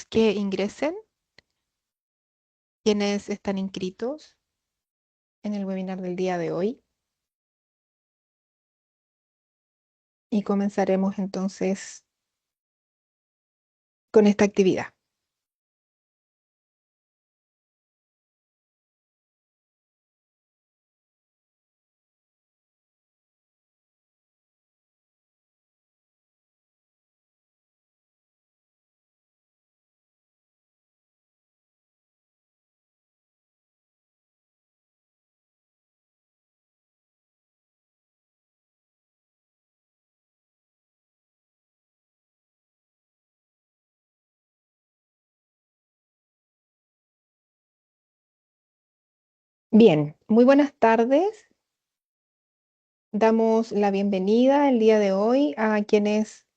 Que ingresen quienes están inscritos en el webinar del día de hoy y comenzaremos entonces con esta actividad. Bien, muy buenas tardes. Damos la bienvenida el día de hoy a quienes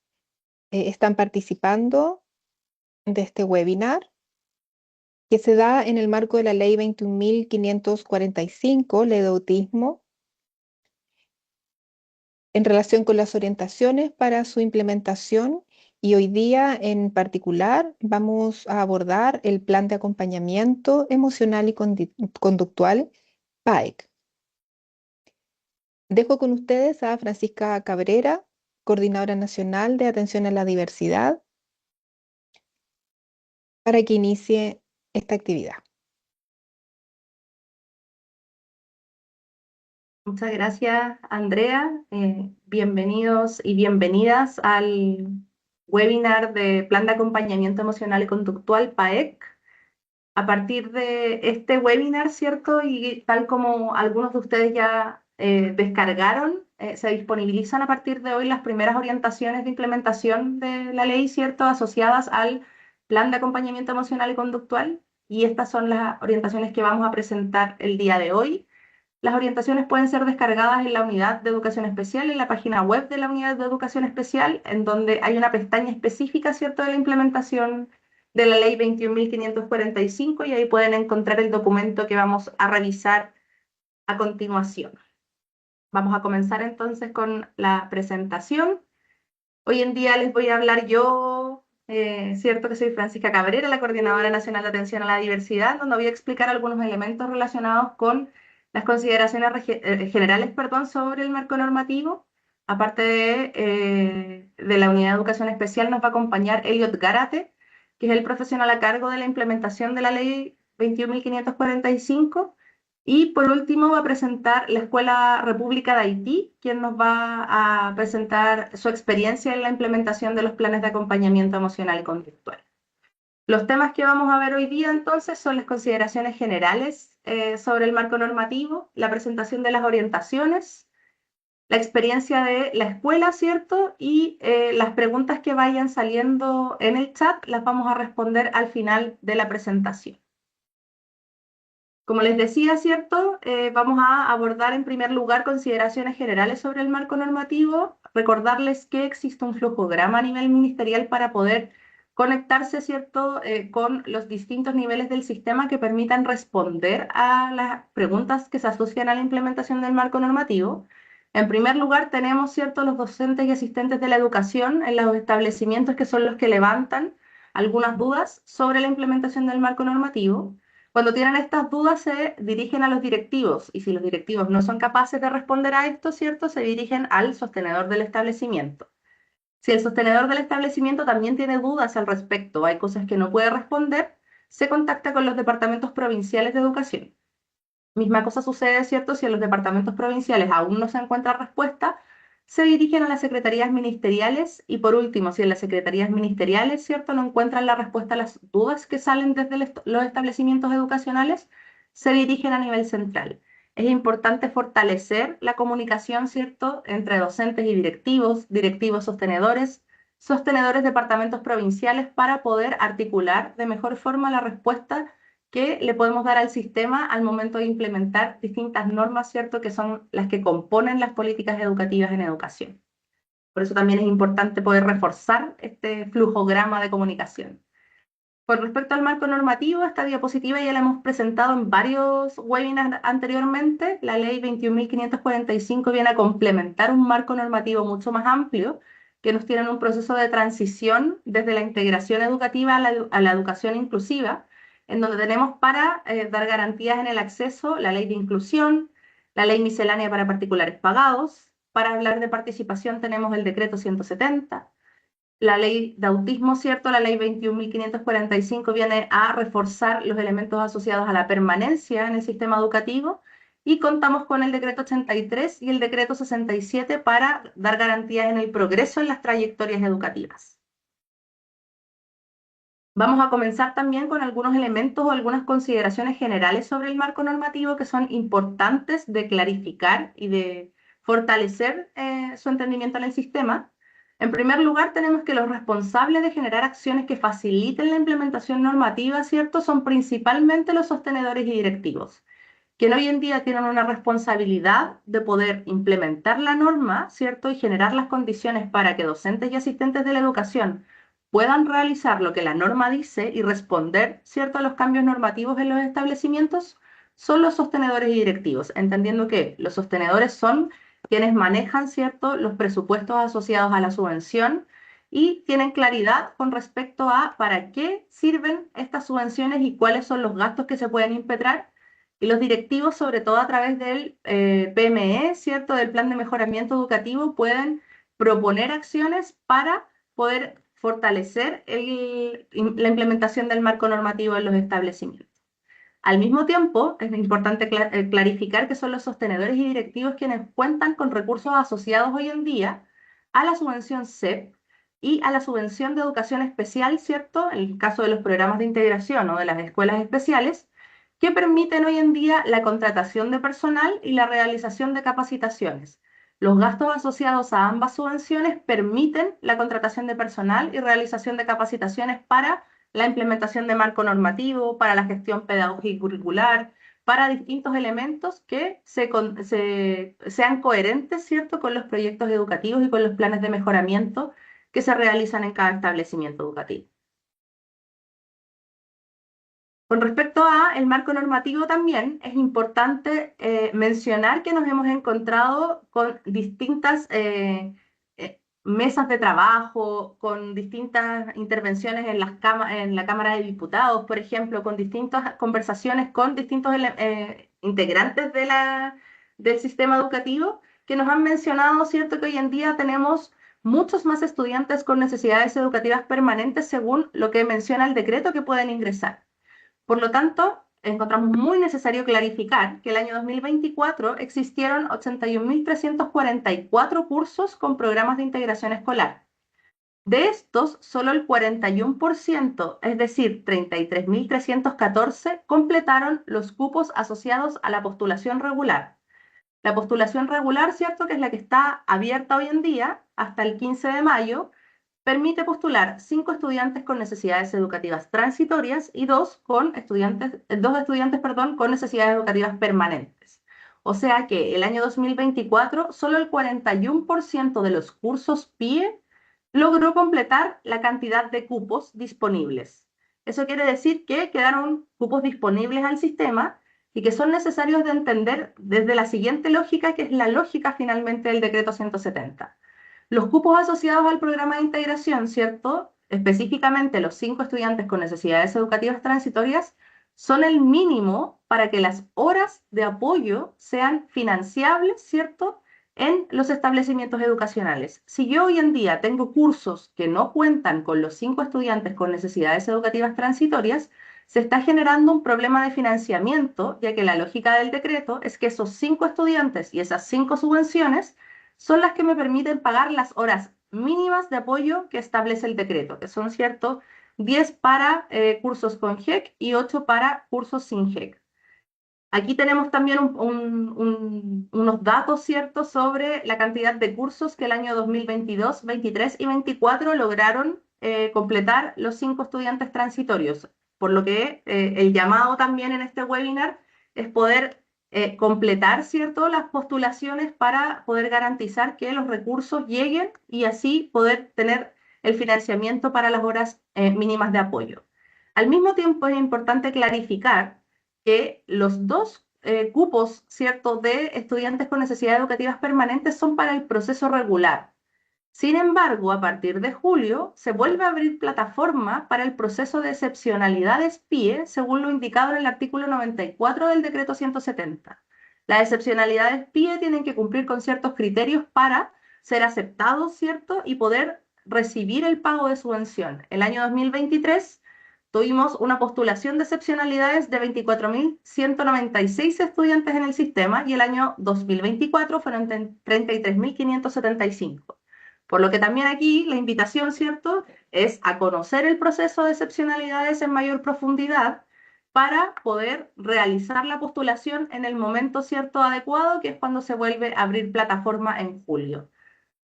están participando de este webinar que se da en el marco de la Ley 21.545, Ley de Autismo, en relación con las orientaciones para su implementación, y hoy día en particular vamos a abordar el Plan de Acompañamiento Emocional y Conductual, PAEC. Dejo con ustedes a Francisca Cabrera, Coordinadora Nacional de Atención a la Diversidad, para que inicie esta actividad. Muchas gracias, Andrea. Bienvenidos y bienvenidas al webinar de Plan de Acompañamiento Emocional y Conductual, PAEC. A partir de este webinar, ¿cierto? Y tal como algunos de ustedes ya descargaron, se disponibilizan a partir de hoy las primeras orientaciones de implementación de la ley, ¿cierto? Asociadas al Plan de Acompañamiento Emocional y Conductual. Y estas son las orientaciones que vamos a presentar el día de hoy. Las orientaciones pueden ser descargadas en la unidad de educación especial, en la página web de la unidad de educación especial, en donde hay una pestaña específica, ¿cierto?, de la implementación de la ley 21.545, y ahí pueden encontrar el documento que vamos a revisar a continuación. Vamos a comenzar entonces con la presentación. Hoy en día les voy a hablar yo, cierto, que soy Francisca Cabrera, la Coordinadora Nacional de Atención a la Diversidad, donde voy a explicar algunos elementos relacionados con las consideraciones generales, perdón, sobre el marco normativo. Aparte de la Unidad de Educación Especial, nos va a acompañar Elliot Gárate, que es el profesional a cargo de la implementación de la Ley 21.545. Y por último va a presentar la Escuela República de Haití, quien nos va a presentar su experiencia en la implementación de los planes de acompañamiento emocional y conductual. Los temas que vamos a ver hoy día entonces son las consideraciones generales sobre el marco normativo, la presentación de las orientaciones, la experiencia de la escuela, ¿cierto? Y las preguntas que vayan saliendo en el chat las vamos a responder al final de la presentación. Como les decía, ¿cierto? Vamos a abordar en primer lugar consideraciones generales sobre el marco normativo, recordarles que existe un flujograma a nivel ministerial para poder conectarse, ¿cierto?, con los distintos niveles del sistema que permitan responder a las preguntas que se asocian a la implementación del marco normativo. En primer lugar, tenemos, ¿cierto?, los docentes y asistentes de la educación en los establecimientos, que son los que levantan algunas dudas sobre la implementación del marco normativo. Cuando tienen estas dudas se dirigen a los directivos, y si los directivos no son capaces de responder a esto, ¿cierto?, se dirigen al sostenedor del establecimiento. Si el sostenedor del establecimiento también tiene dudas al respecto, hay cosas que no puede responder, se contacta con los departamentos provinciales de educación. Misma cosa sucede, ¿cierto?, si en los departamentos provinciales aún no se encuentra respuesta, se dirigen a las secretarías ministeriales. Y por último, si en las secretarías ministeriales, ¿cierto?, no encuentran la respuesta a las dudas que salen desde los establecimientos educacionales, se dirigen a nivel central. Es importante fortalecer la comunicación, ¿cierto?, entre docentes y directivos, directivos sostenedores, sostenedores departamentos provinciales, para poder articular de mejor forma la respuesta que le podemos dar al sistema al momento de implementar distintas normas, ¿cierto?, que son las que componen las políticas educativas en educación. Por eso también es importante poder reforzar este flujograma de comunicación. Con respecto al marco normativo, esta diapositiva ya la hemos presentado en varios webinars anteriormente. La ley 21.545 viene a complementar un marco normativo mucho más amplio, que nos tienen un proceso de transición desde la integración educativa a la educación inclusiva, en donde tenemos para dar garantías en el acceso la ley de inclusión, la ley miscelánea para particulares pagados. Para hablar de participación tenemos el decreto 170, la ley de autismo, ¿cierto? La ley 21.545 viene a reforzar los elementos asociados a la permanencia en el sistema educativo, y contamos con el decreto 83 y el decreto 67 para dar garantías en el progreso en las trayectorias educativas. Vamos a comenzar también con algunos elementos o algunas consideraciones generales sobre el marco normativo que son importantes de clarificar y de fortalecer su entendimiento en el sistema. En primer lugar, tenemos que los responsables de generar acciones que faciliten la implementación normativa, ¿cierto?, son principalmente los sostenedores y directivos, que hoy en día tienen una responsabilidad de poder implementar la norma, ¿cierto?, y generar las condiciones para que docentes y asistentes de la educación puedan realizar lo que la norma dice y responder, ¿cierto?, a los cambios normativos en los establecimientos, son los sostenedores y directivos, entendiendo que los sostenedores son quienes manejan, ¿cierto?, los presupuestos asociados a la subvención y tienen claridad con respecto a para qué sirven estas subvenciones y cuáles son los gastos que se pueden impetrar. Y los directivos, sobre todo a través del PME, ¿cierto?, del Plan de Mejoramiento Educativo, pueden proponer acciones para poder fortalecer la implementación del marco normativo en los establecimientos. Al mismo tiempo, es importante clarificar que son los sostenedores y directivos quienes cuentan con recursos asociados hoy en día a la subvención CEP y a la subvención de educación especial, ¿cierto?, en el caso de los programas de integración o de las escuelas especiales, que permiten hoy en día la contratación de personal y la realización de capacitaciones. Los gastos asociados a ambas subvenciones permiten la contratación de personal y realización de capacitaciones para la implementación de marco normativo, para la gestión pedagógica y curricular, para distintos elementos que sean coherentes, ¿cierto?, con los proyectos educativos y con los planes de mejoramiento que se realizan en cada establecimiento educativo. Con respecto a el marco normativo también es importante mencionar que nos hemos encontrado con distintas mesas de trabajo, con distintas intervenciones en en la Cámara de Diputados, por ejemplo, con distintas conversaciones con distintos integrantes del sistema educativo que nos han mencionado, ¿cierto?, que hoy en día tenemos muchos más estudiantes con necesidades educativas permanentes según lo que menciona el decreto que pueden ingresar. Por lo tanto, encontramos muy necesario clarificar que el año 2024 existieron 81.344 cursos con programas de integración escolar. De estos, solo el 41%, es decir, 33.314, completaron los cupos asociados a la postulación regular. La postulación regular, ¿cierto?, que es la que está abierta hoy en día hasta el 15 de mayo, permite postular 5 estudiantes con necesidades educativas transitorias y dos estudiantes, perdón, con necesidades educativas permanentes. O sea que el año 2024 solo el 41% de los cursos PIE logró completar la cantidad de cupos disponibles. Eso quiere decir que quedaron cupos disponibles al sistema y que son necesarios de entender desde la siguiente lógica, que es la lógica finalmente del decreto 170. Los cupos asociados al programa de integración, ¿cierto?, específicamente los 5 estudiantes con necesidades educativas transitorias, son el mínimo para que las horas de apoyo sean financiables, ¿cierto?, en los establecimientos educacionales. Si yo hoy en día tengo cursos que no cuentan con los 5 estudiantes con necesidades educativas transitorias, se está generando un problema de financiamiento, ya que la lógica del decreto es que esos 5 estudiantes y esas 5 subvenciones son las que me permiten pagar las horas mínimas de apoyo que establece el decreto, que son, ¿cierto?, 10 para cursos con GEC y 8 para cursos sin GEC. Aquí tenemos también unos datos, ¿cierto?, sobre la cantidad de cursos que el año 2022, 23 y 24 lograron completar los 5 estudiantes transitorios, por lo que el llamado también en este webinar es poder completar, ¿cierto?, las postulaciones para poder garantizar que los recursos lleguen y así poder tener el financiamiento para las horas mínimas de apoyo. Al mismo tiempo es importante clarificar que los dos cupos, ¿cierto?, de estudiantes con necesidades educativas permanentes son para el proceso regular. Sin embargo, a partir de julio se vuelve a abrir plataforma para el proceso de excepcionalidades PIE, según lo indicado en el artículo 94 del decreto 170. Las excepcionalidades PIE tienen que cumplir con ciertos criterios para ser aceptados, ¿cierto? Y poder recibir el pago de subvención. El año 2023 tuvimos una postulación de excepcionalidades de 24.196 estudiantes en el sistema y el año 2024 fueron 33.575. Por lo que también aquí la invitación, ¿cierto?, es a conocer el proceso de excepcionalidades en mayor profundidad para poder realizar la postulación en el momento, ¿cierto?, adecuado, que es cuando se vuelve a abrir plataforma en julio.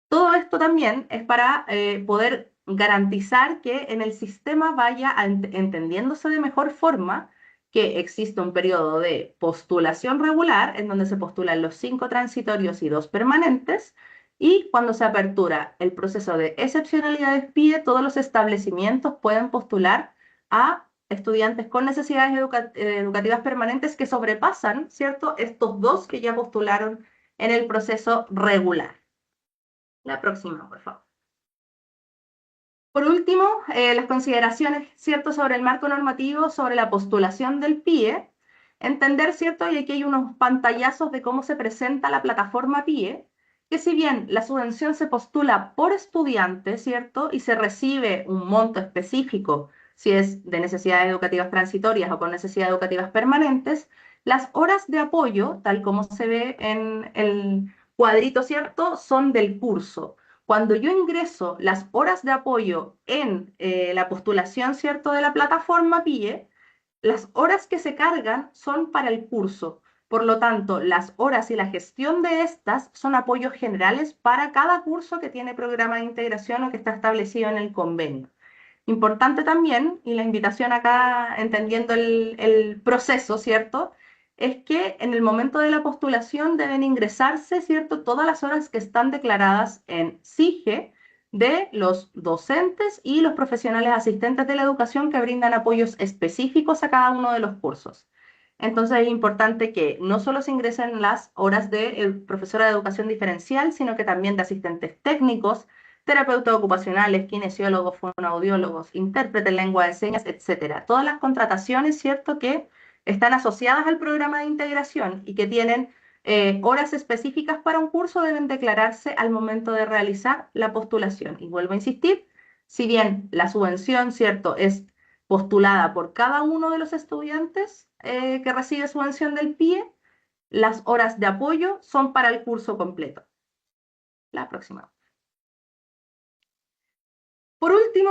Todo esto también es para poder garantizar que en el sistema vaya entendiéndose de mejor forma que existe un periodo de postulación regular en donde se postulan los 5 transitorios y 2 permanentes, y cuando se apertura el proceso de excepcionalidades PIE, todos los establecimientos pueden postular a estudiantes con necesidades educativas permanentes que sobrepasan, ¿cierto?, estos 2 que ya postularon en el proceso regular. La próxima, por favor. Por último, las consideraciones, ¿cierto?, sobre el marco normativo, sobre la postulación del PIE. Entender, ¿cierto?, y aquí hay unos pantallazos de cómo se presenta la plataforma PIE, que si bien la subvención se postula por estudiante, ¿cierto?, y se recibe un monto específico, si es de necesidades educativas transitorias o con necesidades educativas permanentes, las horas de apoyo, tal como se ve en el cuadrito, ¿cierto?, son del curso. Cuando yo ingreso las horas de apoyo en la postulación, ¿cierto?, de la plataforma PIE, las horas que se cargan son para el curso. Por lo tanto, las horas y la gestión de estas son apoyos generales para cada curso que tiene programa de integración o que está establecido en el convenio. Importante también, y la invitación acá, entendiendo el proceso, ¿cierto?, es que en el momento de la postulación deben ingresarse, ¿cierto?, todas las horas que están declaradas en SIGE de los docentes y los profesionales asistentes de la educación que brindan apoyos específicos a cada uno de los cursos. Entonces es importante que no solo se ingresen las horas de profesora de educación diferencial, sino que también de asistentes técnicos, terapeutas ocupacionales, kinesiólogos, fonoaudiólogos, intérpretes en lengua de señas, etcétera. Todas las contrataciones, ¿cierto?, que están asociadas al programa de integración y que tienen horas específicas para un curso deben declararse al momento de realizar la postulación. Y vuelvo a insistir, si bien la subvención, ¿cierto?, es postulada por cada uno de los estudiantes que recibe subvención del PIE, las horas de apoyo son para el curso completo. La próxima. Por último,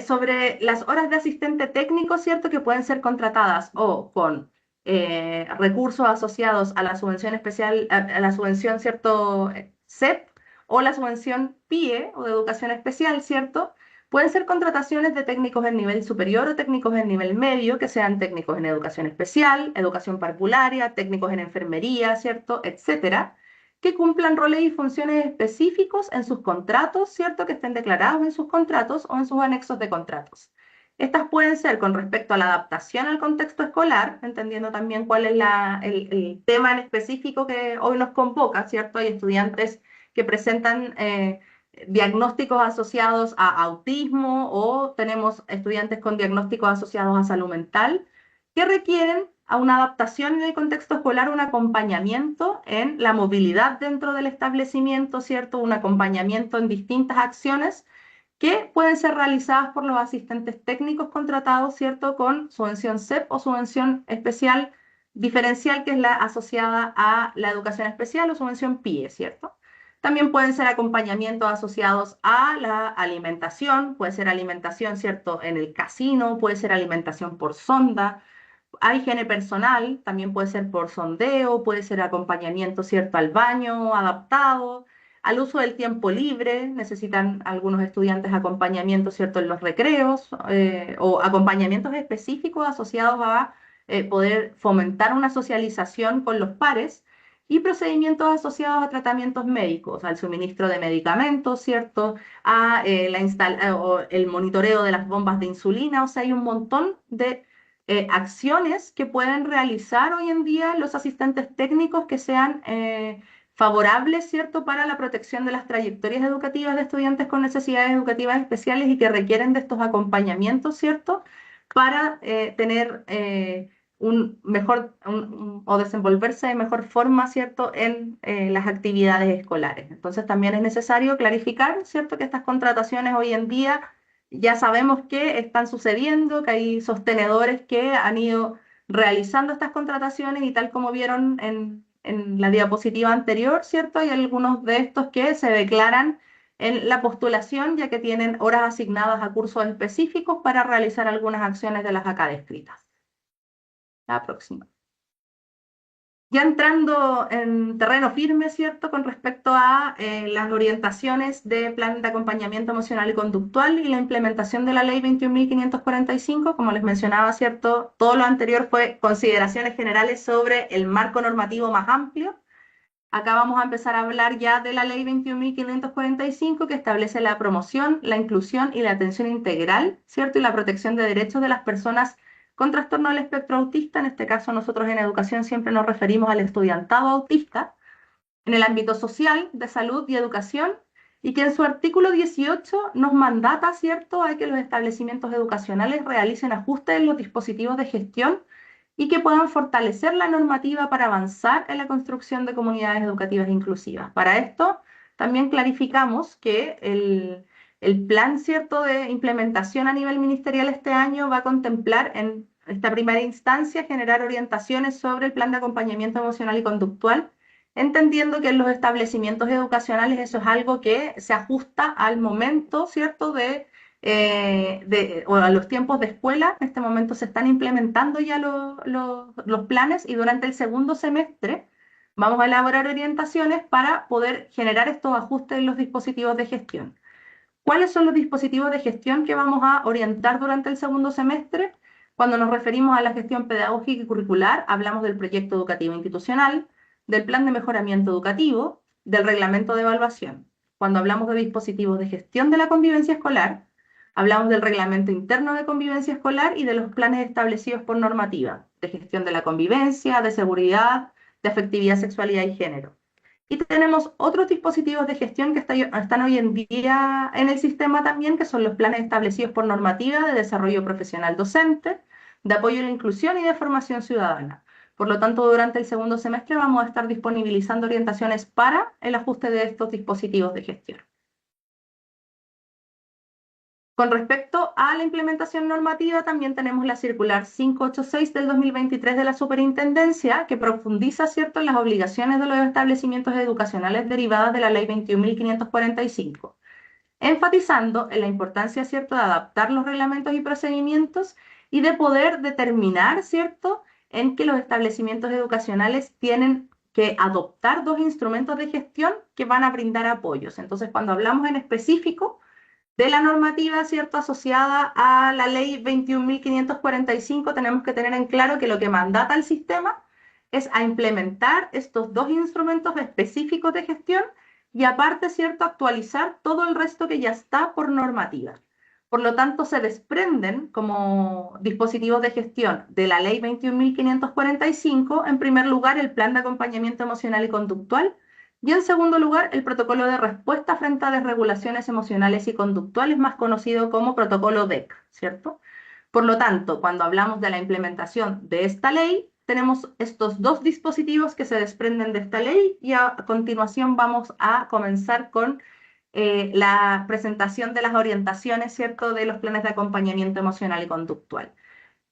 sobre las horas de asistente técnico, ¿cierto?, que pueden ser contratadas o con recursos asociados a la subvención especial, a la subvención, ¿cierto?, SEP, o la subvención PIE o de educación especial, ¿cierto? Pueden ser contrataciones de técnicos en nivel superior o técnicos en nivel medio, que sean técnicos en educación especial, educación parvularia, técnicos en enfermería, ¿cierto?, etcétera, que cumplan roles y funciones específicos en sus contratos, ¿cierto?, que estén declarados en sus contratos o en sus anexos de contratos. Estas pueden ser con respecto a la adaptación al contexto escolar, entendiendo también cuál es el tema en específico que hoy nos convoca, ¿cierto? Hay estudiantes que presentan diagnósticos asociados a autismo o tenemos estudiantes con diagnósticos asociados a salud mental que requieren a una adaptación en el contexto escolar, un acompañamiento en la movilidad dentro del establecimiento, ¿cierto? Un acompañamiento en distintas acciones que pueden ser realizadas por los asistentes técnicos contratados, ¿cierto?, con subvención SEP o subvención especial diferencial, que es la asociada a la educación especial, o subvención PIE, ¿cierto? También pueden ser acompañamientos asociados a la alimentación, puede ser alimentación, ¿cierto?, en el casino, puede ser alimentación por sonda. Hay higiene personal, también puede ser por sondeo, puede ser acompañamiento, ¿cierto?, al baño adaptado, al uso del tiempo libre, necesitan algunos estudiantes acompañamiento, ¿cierto?, en los recreos, o acompañamientos específicos asociados a poder fomentar una socialización con los pares, y procedimientos asociados a tratamientos médicos, al suministro de medicamentos, ¿cierto?, a o el monitoreo de las bombas de insulina. O sea, hay un montón de acciones que pueden realizar hoy en día los asistentes técnicos que sean favorables, ¿cierto?, para la protección de las trayectorias educativas de estudiantes con necesidades educativas especiales y que requieren de estos acompañamientos, ¿cierto?, para tener o desenvolverse de mejor forma, ¿cierto?, en las actividades escolares. Entonces también es necesario clarificar, ¿cierto?, que estas contrataciones hoy en día ya sabemos que están sucediendo, que hay sostenedores que han ido realizando estas contrataciones y tal como vieron en la diapositiva anterior, ¿cierto? Hay algunos de estos que se declaran en la postulación ya que tienen horas asignadas a cursos específicos para realizar algunas acciones de las acá descritas. La próxima. Ya entrando en terreno firme, ¿cierto?, con respecto a las orientaciones de plan de acompañamiento emocional y conductual y la implementación de la ley 21.545, como les mencionaba, ¿cierto?, todo lo anterior fue consideraciones generales sobre el marco normativo más amplio. Acá vamos a empezar a hablar ya de la ley 21.545 que establece la promoción, la inclusión y la atención integral, ¿cierto?, y la protección de derechos de las personas con trastorno del espectro autista. En este caso nosotros en educación siempre nos referimos al estudiantado autista, en el ámbito social, de salud y educación, y que en su artículo 18 nos mandata, ¿cierto?, a que los establecimientos educacionales realicen ajustes en los dispositivos de gestión y que puedan fortalecer la normativa para avanzar en la construcción de comunidades educativas inclusivas. Para esto, también clarificamos que el plan, ¿cierto?, de implementación a nivel ministerial este año va a contemplar en esta primera instancia generar orientaciones sobre el plan de acompañamiento emocional y conductual, entendiendo que en los establecimientos educacionales eso es algo que se ajusta al momento, ¿cierto?, o a los tiempos de escuela. En este momento se están implementando ya los planes y durante el segundo semestre vamos a elaborar orientaciones para poder generar estos ajustes en los dispositivos de gestión. ¿Cuáles son los dispositivos de gestión que vamos a orientar durante el segundo semestre? Cuando nos referimos a la gestión pedagógica y curricular, hablamos del proyecto educativo institucional, del plan de mejoramiento educativo, del reglamento de evaluación. Cuando hablamos de dispositivos de gestión de la convivencia escolar, hablamos del reglamento interno de convivencia escolar y de los planes establecidos por normativa, de gestión de la convivencia, de seguridad, de afectividad, sexualidad y género. Y tenemos otros dispositivos de gestión que están hoy en día en el sistema también, que son los planes establecidos por normativa de desarrollo profesional docente, de apoyo a la inclusión y de formación ciudadana. Por lo tanto, durante el segundo semestre vamos a estar disponibilizando orientaciones para el ajuste de estos dispositivos de gestión. Con respecto a la implementación normativa, también tenemos la circular 586 del 2023 de la Superintendencia, que profundiza, ¿cierto?, en las obligaciones de los establecimientos educacionales derivadas de la Ley 21.545, enfatizando en la importancia, ¿cierto?, de adaptar los reglamentos y procedimientos y de poder determinar, ¿cierto?, en que los establecimientos educacionales tienen que adoptar dos instrumentos de gestión que van a brindar apoyos. Entonces, cuando hablamos en específico de la normativa, ¿cierto?, asociada a la ley 21.545, tenemos que tener en claro que lo que mandata al sistema es a implementar estos dos instrumentos específicos de gestión y aparte, ¿cierto?, actualizar todo el resto que ya está por normativa. Por lo tanto, se desprenden como dispositivos de gestión de la ley 21.545, en primer lugar, el plan de acompañamiento emocional y conductual, y en segundo lugar, el protocolo de respuesta frente a desregulaciones emocionales y conductuales, más conocido como protocolo DEC, ¿cierto? Por lo tanto, cuando hablamos de la implementación de esta ley, tenemos estos dos dispositivos que se desprenden de esta ley y a continuación vamos a comenzar con la presentación de las orientaciones, ¿cierto?, de los planes de acompañamiento emocional y conductual.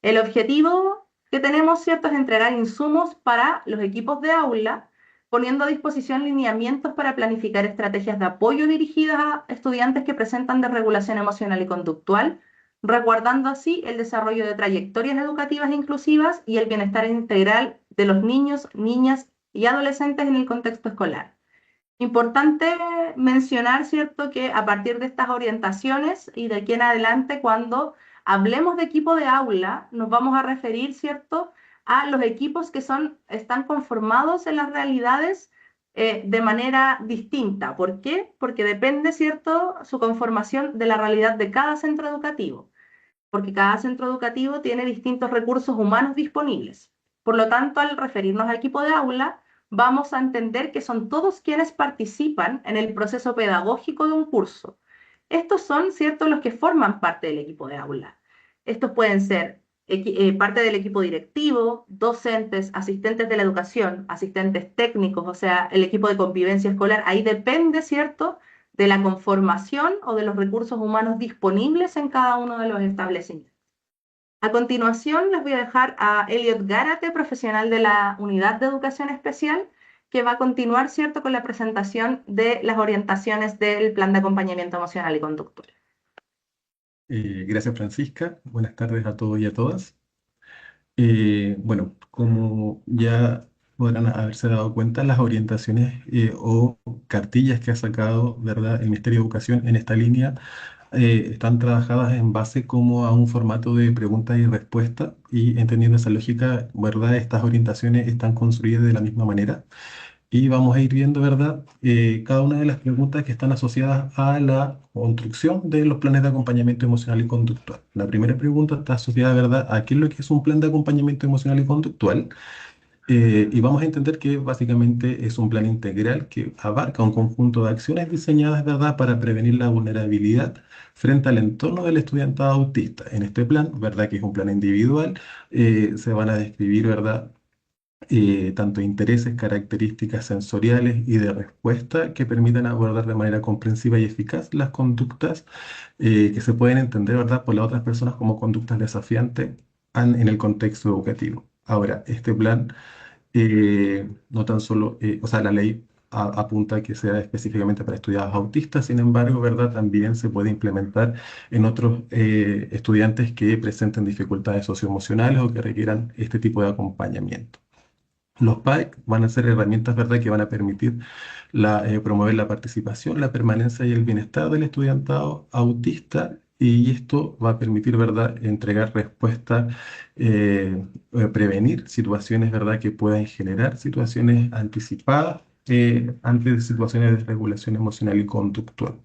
El objetivo que tenemos, ¿cierto?, es entregar insumos para los equipos de aula, poniendo a disposición lineamientos para planificar estrategias de apoyo dirigidas a estudiantes que presentan desregulación emocional y conductual, resguardando así el desarrollo de trayectorias educativas inclusivas y el bienestar integral de los niños, niñas y adolescentes en el contexto escolar. Importante mencionar, ¿cierto?, que a partir de estas orientaciones y de aquí en adelante, cuando hablemos de equipo de aula, nos vamos a referir, ¿cierto?, a los equipos que están conformados en las realidades de manera distinta. ¿Por qué? Porque depende, ¿cierto?, su conformación de la realidad de cada centro educativo, porque cada centro educativo tiene distintos recursos humanos disponibles. Por lo tanto, al referirnos a equipo de aula, vamos a entender que son todos quienes participan en el proceso pedagógico de un curso. Estos son, ¿cierto?, los que forman parte del equipo de aula. Estos pueden ser parte del equipo directivo, docentes, asistentes de la educación, asistentes técnicos, o sea, el equipo de convivencia escolar. Ahí depende, ¿cierto?, de la conformación o de los recursos humanos disponibles en cada uno de los establecimientos. A continuación, les voy a dejar a Elliot Gárate, profesional de la Unidad de Educación Especial, que va a continuar, ¿cierto?, con la presentación de las orientaciones del Plan de Acompañamiento Emocional y Conductual. Gracias, Francisca. Buenas tardes a todos y a todas. Bueno, como ya podrán haberse dado cuenta, las orientaciones o cartillas que ha sacado, ¿verdad?, el Ministerio de Educación en esta línea están trabajadas en base como a un formato de preguntas y respuestas y entendiendo esa lógica, ¿verdad?, estas orientaciones están construidas de la misma manera. Y vamos a ir viendo, ¿verdad?, cada una de las preguntas que están asociadas a la construcción de los planes de acompañamiento emocional y conductual. La primera pregunta está asociada, ¿verdad?, a qué es lo que es un plan de acompañamiento emocional y conductual. Y vamos a entender que básicamente es un plan integral que abarca un conjunto de acciones diseñadas, ¿verdad?, para prevenir la vulnerabilidad frente al entorno del estudiantado autista. En este plan, ¿verdad?, que es un plan individual, se van a describir, ¿verdad?, tanto intereses, características sensoriales y de respuesta que permitan abordar de manera comprensiva y eficaz las conductas que se pueden entender, ¿verdad?, por las otras personas como conductas desafiantes en el contexto educativo. Ahora, este plan no tan solo, o sea, la ley apunta a que sea específicamente para estudiantes autistas, sin embargo, ¿verdad?, también se puede implementar en otros estudiantes que presenten dificultades socioemocionales o que requieran este tipo de acompañamiento. Los PAEC van a ser herramientas, ¿verdad?, que van a permitir promover la participación, la permanencia y el bienestar del estudiantado autista y esto va a permitir, ¿verdad?, entregar respuestas, prevenir situaciones, ¿verdad?, que puedan generar situaciones anticipadas ante situaciones de desregulación emocional y conductual.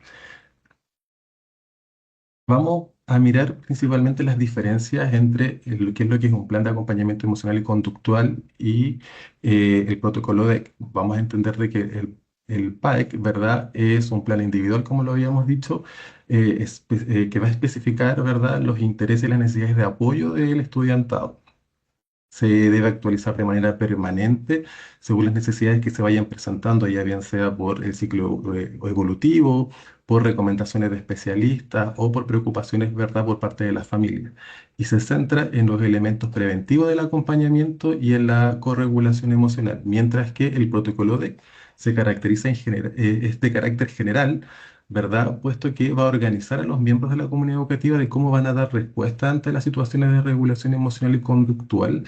Vamos a mirar principalmente las diferencias entre qué es lo que es un plan de acompañamiento emocional y conductual y el protocolo DEC. Vamos a entender de que el PAEC, ¿verdad?, es un plan individual, como lo habíamos dicho, que va a especificar, ¿verdad?, los intereses y las necesidades de apoyo del estudiantado. Se debe actualizar de manera permanente según las necesidades que se vayan presentando, ya bien sea por el ciclo evolutivo, por recomendaciones de especialistas o por preocupaciones, ¿verdad?, por parte de la familia. Y se centra en los elementos preventivos del acompañamiento y en la corregulación emocional, mientras que el protocolo D se caracteriza es de carácter general, ¿verdad?, puesto que va a organizar a los miembros de la comunidad educativa de cómo van a dar respuesta ante las situaciones de regulación emocional y conductual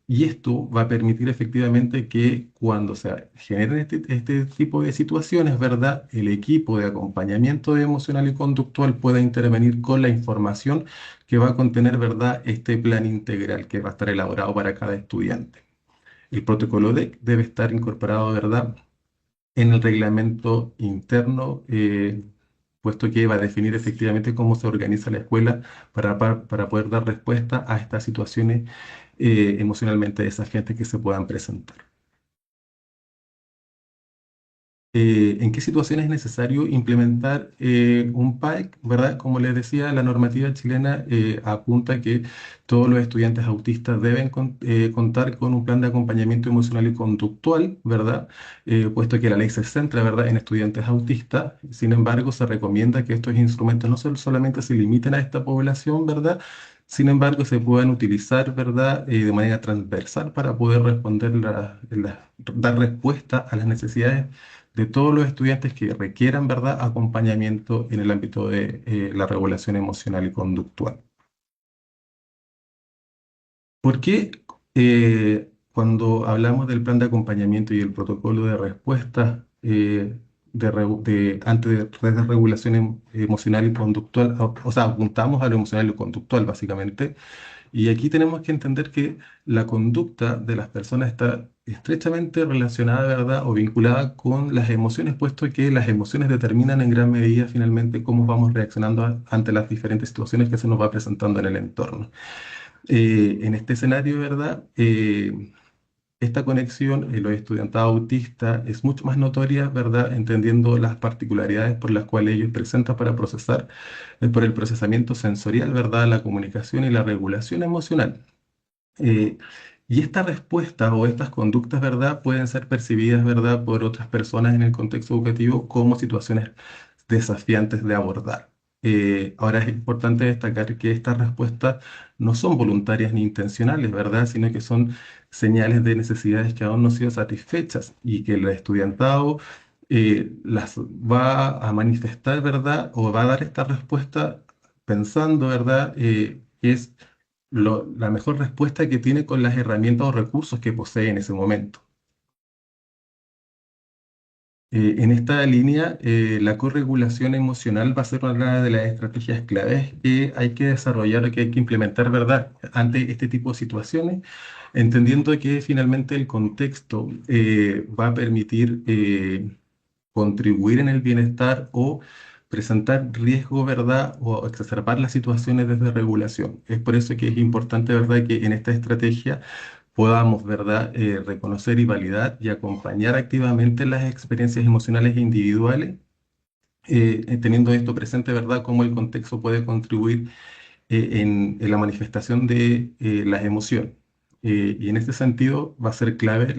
y esto va a permitir efectivamente que cuando se generen este tipo de situaciones, ¿verdad?, el equipo de acompañamiento emocional y conductual pueda intervenir con la información que va a contener, ¿verdad?, este plan integral que va a estar elaborado para cada estudiante. El protocolo DEC debe estar incorporado, ¿verdad?, en el reglamento interno, puesto que va a definir efectivamente cómo se organiza la escuela para poder dar respuesta a estas situaciones emocionalmente desafiantes que se puedan presentar. ¿En qué situaciones es necesario implementar un PAEC? ¿Verdad? Como les decía, la normativa chilena apunta que todos los estudiantes autistas deben contar con un plan de acompañamiento emocional y conductual, ¿verdad? Puesto que la ley se centra, ¿verdad?, en estudiantes autistas. Sin embargo, se recomienda que estos instrumentos no solamente se limiten a esta población, ¿verdad?, sin embargo, se puedan utilizar, ¿verdad?, de manera transversal para poder dar respuesta a las necesidades de todos los estudiantes que requieran, ¿verdad?, acompañamiento en el ámbito de la regulación emocional y conductual. ¿Por qué cuando hablamos del plan de acompañamiento y el protocolo de respuesta ante de regulación emocional y conductual, o sea, apuntamos a lo emocional y conductual básicamente? Y aquí tenemos que entender que la conducta de las personas está estrechamente relacionada, ¿verdad?, o vinculada con las emociones, puesto que las emociones determinan en gran medida finalmente cómo vamos reaccionando ante las diferentes situaciones que se nos va presentando en el entorno. En este escenario, ¿verdad? esta conexión en los estudiantes autistas es mucho más notoria, ¿verdad? Entendiendo las particularidades por las cuales ellos presentan para procesar, por el procesamiento sensorial, ¿verdad? La comunicación y la regulación emocional. Eh, y esta respuesta o estas conductas, ¿verdad?, pueden ser percibidas, ¿verdad?, por otras personas en el contexto educativo como situaciones desafiantes de abordar. Ahora es importante destacar que estas respuestas no son voluntarias ni intencionales, ¿verdad?, sino que son señales de necesidades que aún no han sido satisfechas y que el estudiantado las va a manifestar, ¿verdad?, o va a dar esta respuesta pensando, ¿verdad?, que es la mejor respuesta que tiene con las herramientas o recursos que posee en ese momento. En esta línea, la corregulación emocional va a ser una de las estrategias claves que hay que desarrollar, que hay que implementar, ¿verdad?, ante este tipo de situaciones, entendiendo que finalmente el contexto va a permitir contribuir en el bienestar o presentar riesgo, ¿verdad?, o exacerbar las situaciones desde regulación. Es por eso que es importante, ¿verdad?, que en esta estrategia podamos, ¿verdad?, reconocer y validar y acompañar activamente las experiencias emocionales individuales, teniendo esto presente, ¿verdad?, cómo el contexto puede contribuir en la manifestación de las emociones. Y en este sentido va a ser clave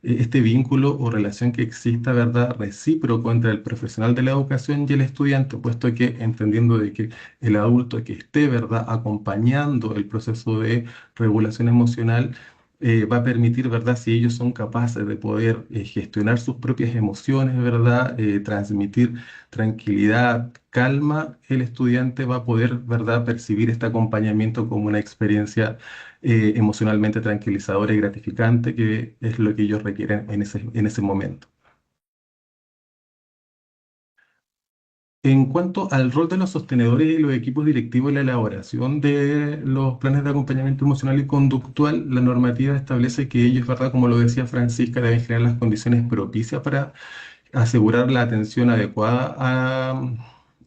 este vínculo o relación que exista, ¿verdad?, recíproco entre el profesional de la educación y el estudiante, puesto que entendiendo de que el adulto que esté, ¿verdad?, acompañando el proceso de regulación emocional, va a permitir, ¿verdad?, si ellos son capaces de poder gestionar sus propias emociones, ¿verdad?, transmitir tranquilidad, calma, el estudiante va a poder, ¿verdad?, percibir este acompañamiento como una experiencia emocionalmente tranquilizadora y gratificante, que es lo que ellos requieren en ese momento. En cuanto al rol de los sostenedores y los equipos directivos en la elaboración de los planes de acompañamiento emocional y conductual, la normativa establece que ellos, ¿verdad?, como lo decía Francisca, deben generar las condiciones propicias para asegurar la atención adecuada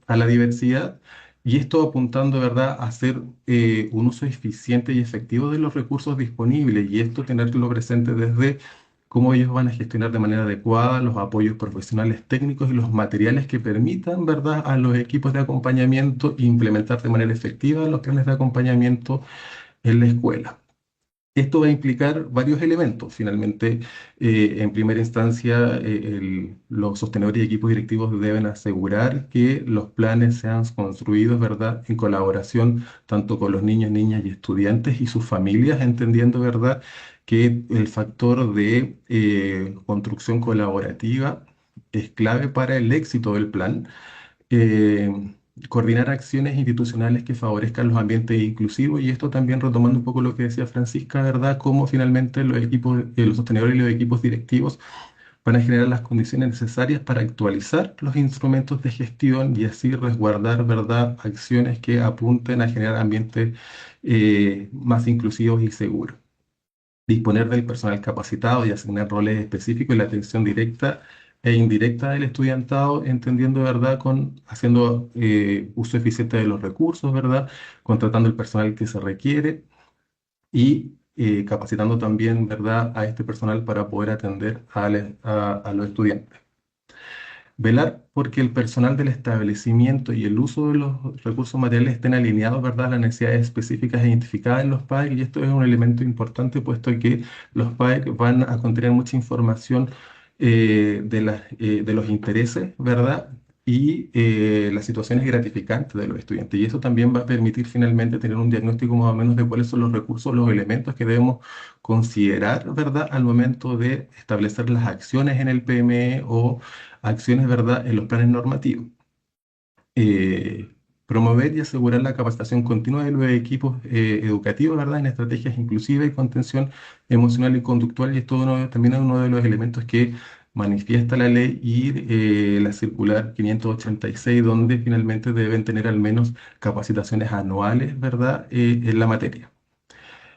a la diversidad, y esto apuntando, ¿verdad?, a hacer un uso eficiente y efectivo de los recursos disponibles, y esto tenerlo presente desde cómo ellos van a gestionar de manera adecuada los apoyos profesionales técnicos y los materiales que permitan, ¿verdad?, a los equipos de acompañamiento implementar de manera efectiva los planes de acompañamiento en la escuela. Esto va a implicar varios elementos. Finalmente, en primera instancia, los sostenedores y equipos directivos deben asegurar que los planes sean construidos, ¿verdad?, en colaboración tanto con los niños, niñas y estudiantes y sus familias, entendiendo, ¿verdad?, que el factor de construcción colaborativa es clave para el éxito del plan. eh, Coordinar acciones institucionales que favorezcan los ambientes inclusivos, y esto también retomando un poco lo que decía Francisca, ¿verdad? Cómo finalmente los equipos, los sostenedores y los equipos directivos van a generar las condiciones necesarias para actualizar los instrumentos de gestión y así resguardar, ¿verdad?, acciones que apunten a generar ambientes más inclusivos y seguros. Disponer del personal capacitado y asignar roles específicos y la atención directa e indirecta del estudiantado, entendiendo, ¿verdad?, haciendo uso eficiente de los recursos, ¿verdad?, contratando el personal que se requiere y capacitando también, ¿verdad?, a este personal para poder atender a los estudiantes. Velar porque el personal del establecimiento y el uso de los recursos materiales estén alineados, ¿verdad?, a las necesidades específicas identificadas en los PAEC, y esto es un elemento importante, puesto que los PAEC van a contener mucha información de los intereses, ¿verdad?, y las situaciones gratificantes de los estudiantes. Y eso también va a permitir finalmente tener un diagnóstico más o menos de cuáles son los recursos, los elementos que debemos considerar, ¿verdad?, al momento de establecer las acciones en el PME o acciones, ¿verdad?, en los planes normativos. Eh, Promover y asegurar la capacitación continua de los equipos educativos, ¿verdad?, en estrategias inclusivas y contención emocional y conductual, y esto también es uno de los elementos que manifiesta la ley y la circular 586, donde finalmente deben tener al menos capacitaciones anuales, ¿verdad?, en la materia.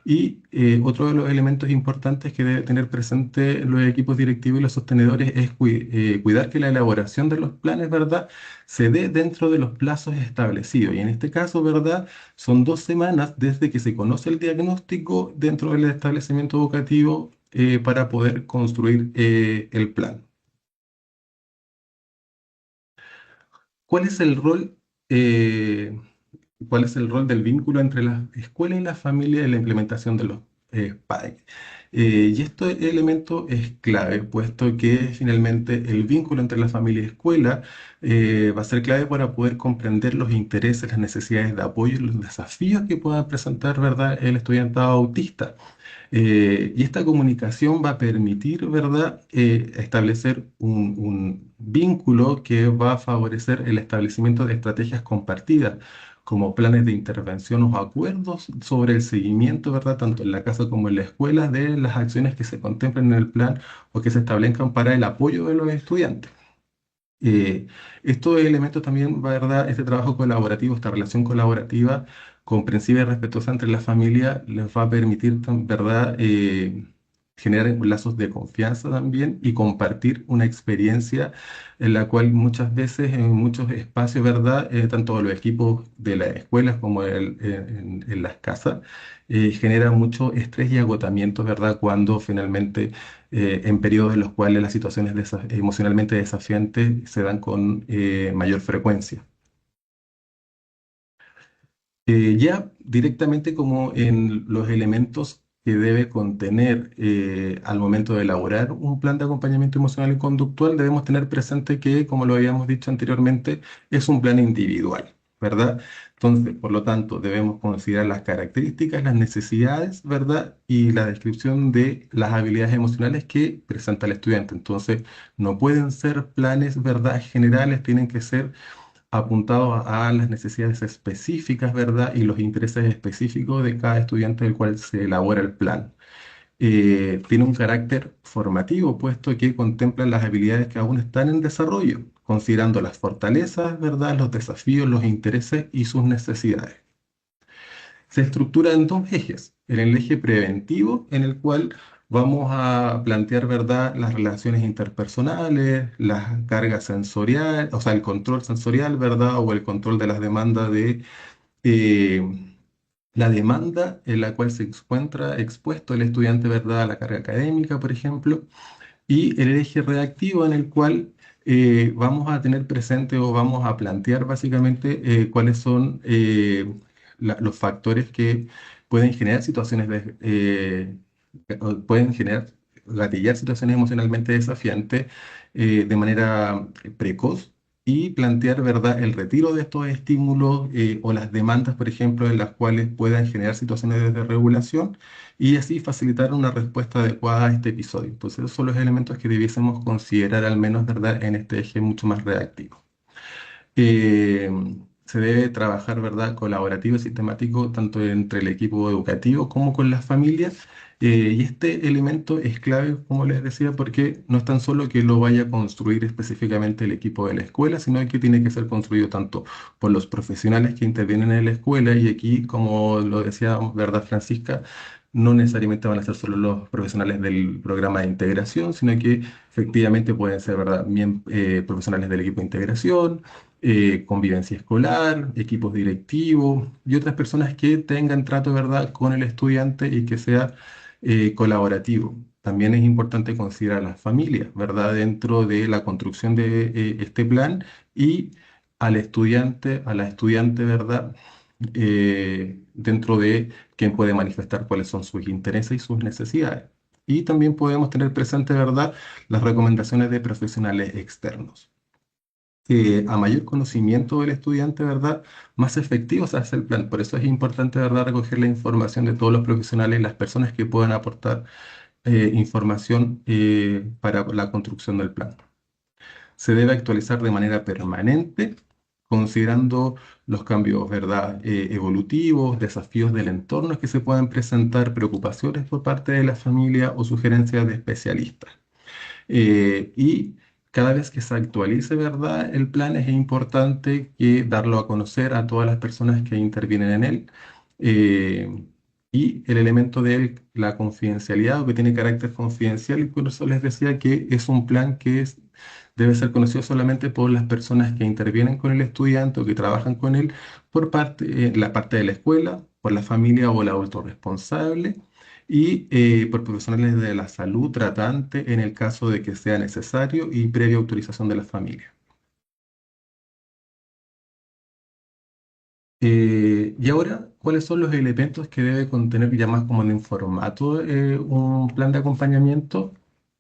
Y otro de los elementos importantes que debe tener presente los equipos directivos y los sostenedores es cuidar que la elaboración de los planes, ¿verdad?, se dé dentro de los plazos establecidos. Y en este caso, ¿verdad?, son 2 semanas desde que se conoce el diagnóstico dentro del establecimiento educativo para poder construir el plan. ¿Cuál es el rol, eh, cuál es el rol del vínculo entre la escuela y la familia en la implementación de los PAEC? Y este elemento es clave, puesto que finalmente el vínculo entre la familia y escuela va a ser clave para poder comprender los intereses, las necesidades de apoyo y los desafíos que pueda presentar, ¿verdad?, el estudiantado autista. Y esta comunicación va a permitir, ¿verdad?, establecer un vínculo que va a favorecer el establecimiento de estrategias compartidas, como planes de intervención o acuerdos sobre el seguimiento, ¿verdad?, tanto en la casa como en la escuela, de las acciones que se contemplen en el plan o que se establezcan para el apoyo de los estudiantes. Eh, Estos elementos también, ¿verdad? Este trabajo colaborativo, esta relación colaborativa, comprensiva y respetuosa entre las familias, les va a permitir, ¿verdad? Generar lazos de confianza también y compartir una experiencia en la cual muchas veces en muchos espacios, ¿verdad? Tanto los equipos de las escuelas como en las casas, genera mucho estrés y agotamiento, ¿verdad? Cuando finalmente en periodos en los cuales las situaciones emocionalmente desafiantes se dan con mayor frecuencia. Ya directamente como en los elementos que debe contener al momento de elaborar un plan de acompañamiento emocional y conductual, debemos tener presente que, como lo habíamos dicho anteriormente, es un plan individual, ¿verdad? Entonces, por lo tanto, debemos considerar las características, las necesidades, ¿verdad? Y la descripción de las habilidades emocionales que presenta el estudiante. Entonces, no pueden ser planes, ¿verdad?, generales, tienen que ser apuntado a las necesidades específicas, ¿verdad? Y los intereses específicos de cada estudiante del cual se elabora el plan. Tiene un carácter formativo, puesto que contempla las habilidades que aún están en desarrollo, considerando las fortalezas, ¿verdad? Los desafíos, los intereses y sus necesidades. Se estructura en dos ejes. En el eje preventivo, en el cual vamos a plantear, ¿verdad?, las relaciones interpersonales, las cargas sensoriales, o sea, el control sensorial, ¿verdad?, o el control de las demandas de la demanda en la cual se encuentra expuesto el estudiante, ¿verdad?, a la carga académica, por ejemplo, y el eje reactivo en el cual vamos a tener presente o vamos a plantear básicamente cuáles son los factores que pueden generar situaciones o pueden generar, gatillar situaciones emocionalmente desafiantes de manera precoz y plantear, ¿verdad?, el retiro de estos estímulos o las demandas, por ejemplo, en las cuales puedan generar situaciones de desregulación y así facilitar una respuesta adecuada a este episodio. Entonces, esos son los elementos que debiésemos considerar al menos, ¿verdad?, en este eje mucho más reactivo. Eh, Se debe trabajar, ¿verdad?, colaborativo y sistemático tanto entre el equipo educativo como con las familias. Y este elemento es clave, como les decía, porque no es tan solo que lo vaya a construir específicamente el equipo de la escuela, sino que tiene que ser construido tanto por los profesionales que intervienen en la escuela y aquí, como lo decía, ¿verdad, Francisca? No necesariamente van a ser solo los profesionales del programa de integración, sino que efectivamente pueden ser, ¿verdad?, bien, profesionales del equipo de integración, convivencia escolar, equipos directivos y otras personas que tengan trato, ¿verdad?, con el estudiante y que sea colaborativo. También es importante considerar a las familias, ¿verdad?, dentro de la construcción de este plan y al estudiante, a la estudiante, ¿verdad?, dentro de quien puede manifestar cuáles son sus intereses y sus necesidades. Y también podemos tener presente, ¿verdad?, las recomendaciones de profesionales externos. A mayor conocimiento del estudiante, ¿verdad?, más efectivo se hace el plan. Por eso es importante, ¿verdad?, recoger la información de todos los profesionales y las personas que puedan aportar información para la construcción del plan. Se debe actualizar de manera permanente, considerando los cambios, ¿verdad?, evolutivos, desafíos del entorno que se puedan presentar, preocupaciones por parte de la familia o sugerencias de especialistas. Y cada vez que se actualice, ¿verdad?, el plan es importante que darlo a conocer a todas las personas que intervienen en él. Eh, y el elemento de la confidencialidad o que tiene carácter confidencial, y por eso les decía que es un plan que debe ser conocido solamente por las personas que intervienen con el estudiante o que trabajan con él, por parte, la parte de la escuela, por la familia o el adulto responsable y por profesionales de la salud tratante en el caso de que sea necesario y previa autorización de la familia. Y ahora, ¿cuáles son los elementos que debe contener ya más como en el formato un plan de acompañamiento,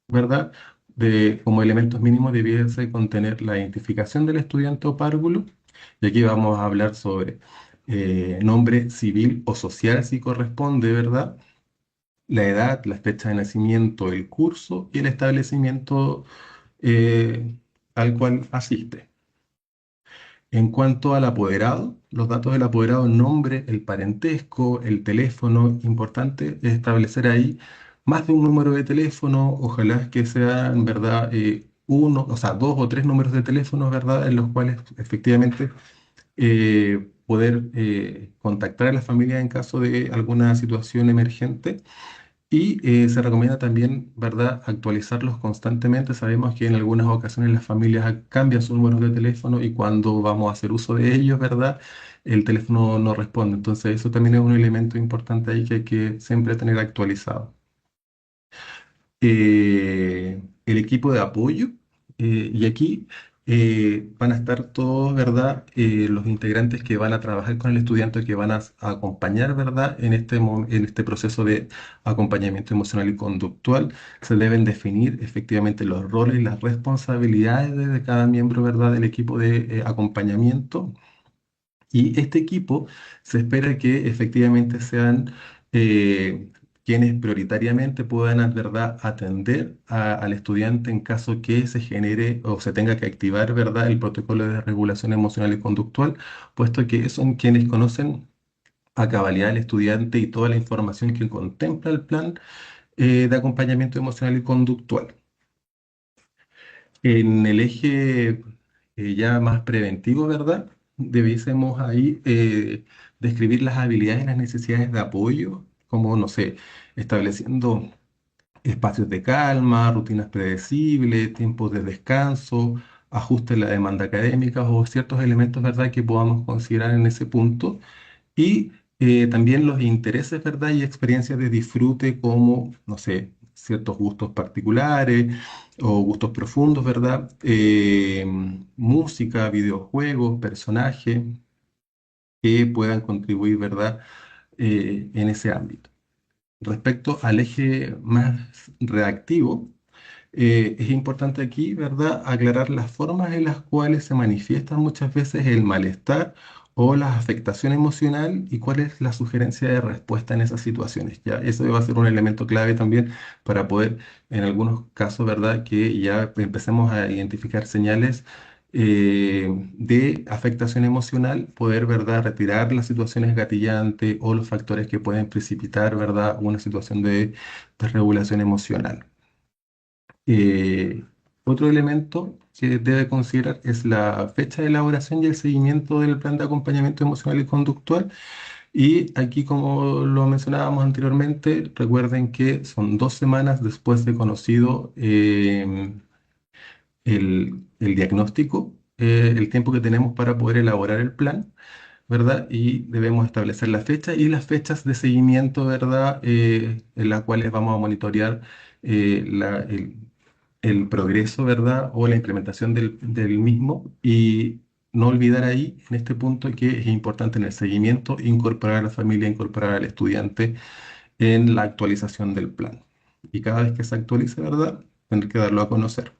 ¿verdad? Como elementos mínimos debiese contener la identificación del estudiante o párvulo. Y aquí vamos a hablar sobre nombre civil o social si corresponde, ¿verdad? La edad, la fecha de nacimiento, el curso y el establecimiento eh, al cual asiste. En cuanto al apoderado, los datos del apoderado, el nombre, el parentesco, el teléfono, importante establecer ahí más de un número de teléfono, ojalá que sean, en verdad, uno, o sea, dos o tres números de teléfono, ¿verdad?, en los cuales efectivamente poder contactar a la familia en caso de alguna situación emergente. Y se recomienda también, ¿verdad?, actualizarlos constantemente. Sabemos que en algunas ocasiones las familias cambian sus números de teléfono y cuando vamos a hacer uso de ellos, ¿verdad?, el teléfono no responde. Entonces, eso también es un elemento importante ahí que hay que siempre tener actualizado. El equipo de apoyo. Y aquí van a estar todos, ¿verdad? Los integrantes que van a trabajar con el estudiante, que van a acompañar, ¿verdad? En este proceso de acompañamiento emocional y conductual. Se deben definir efectivamente los roles y las responsabilidades de cada miembro, ¿verdad? Del equipo de acompañamiento. Y este equipo se espera que efectivamente sean quienes prioritariamente puedan, ¿verdad?, atender al estudiante en caso que se genere o se tenga que activar, ¿verdad?, el protocolo de regulación emocional y conductual, puesto que son quienes conocen a cabalidad al estudiante y toda la información que contempla el plan de acompañamiento emocional y conductual. En el eje ya más preventivo, ¿verdad? Debiésemos ahí describir las habilidades y las necesidades de apoyo, como, no sé, estableciendo espacios de calma, rutinas predecibles, tiempos de descanso, ajuste de la demanda académica o ciertos elementos, ¿verdad?, que podamos considerar en ese punto y también los intereses, ¿verdad? Y experiencias de disfrute como, no sé, ciertos gustos particulares o gustos profundos, ¿verdad? Música, videojuegos, personajes que puedan contribuir, ¿verdad? En ese ámbito. Respecto al eje más reactivo, es importante aquí, ¿verdad?, aclarar las formas en las cuales se manifiesta muchas veces el malestar o la afectación emocional y cuál es la sugerencia de respuesta en esas situaciones. Ya, eso va a ser un elemento clave también para poder, en algunos casos, ¿verdad?, que ya empecemos a identificar señales de afectación emocional, poder, ¿verdad?, retirar las situaciones gatillantes o los factores que pueden precipitar, ¿verdad?, una situación de desregulación emocional. Eh, Otro elemento que debe considerar es la fecha de elaboración y el seguimiento del plan de acompañamiento emocional y conductual. Y aquí, como lo mencionábamos anteriormente, recuerden que son 2 semanas después de conocido el diagnóstico, el tiempo que tenemos para poder elaborar el plan, ¿verdad? Y debemos establecer la fecha y las fechas de seguimiento, ¿verdad? En las cuales vamos a monitorear el progreso, ¿verdad? O la implementación del mismo. Y no olvidar ahí, en este punto, que es importante en el seguimiento incorporar a la familia, incorporar al estudiante en la actualización del plan. Y cada vez que se actualice, ¿verdad? Tener que darlo a conocer.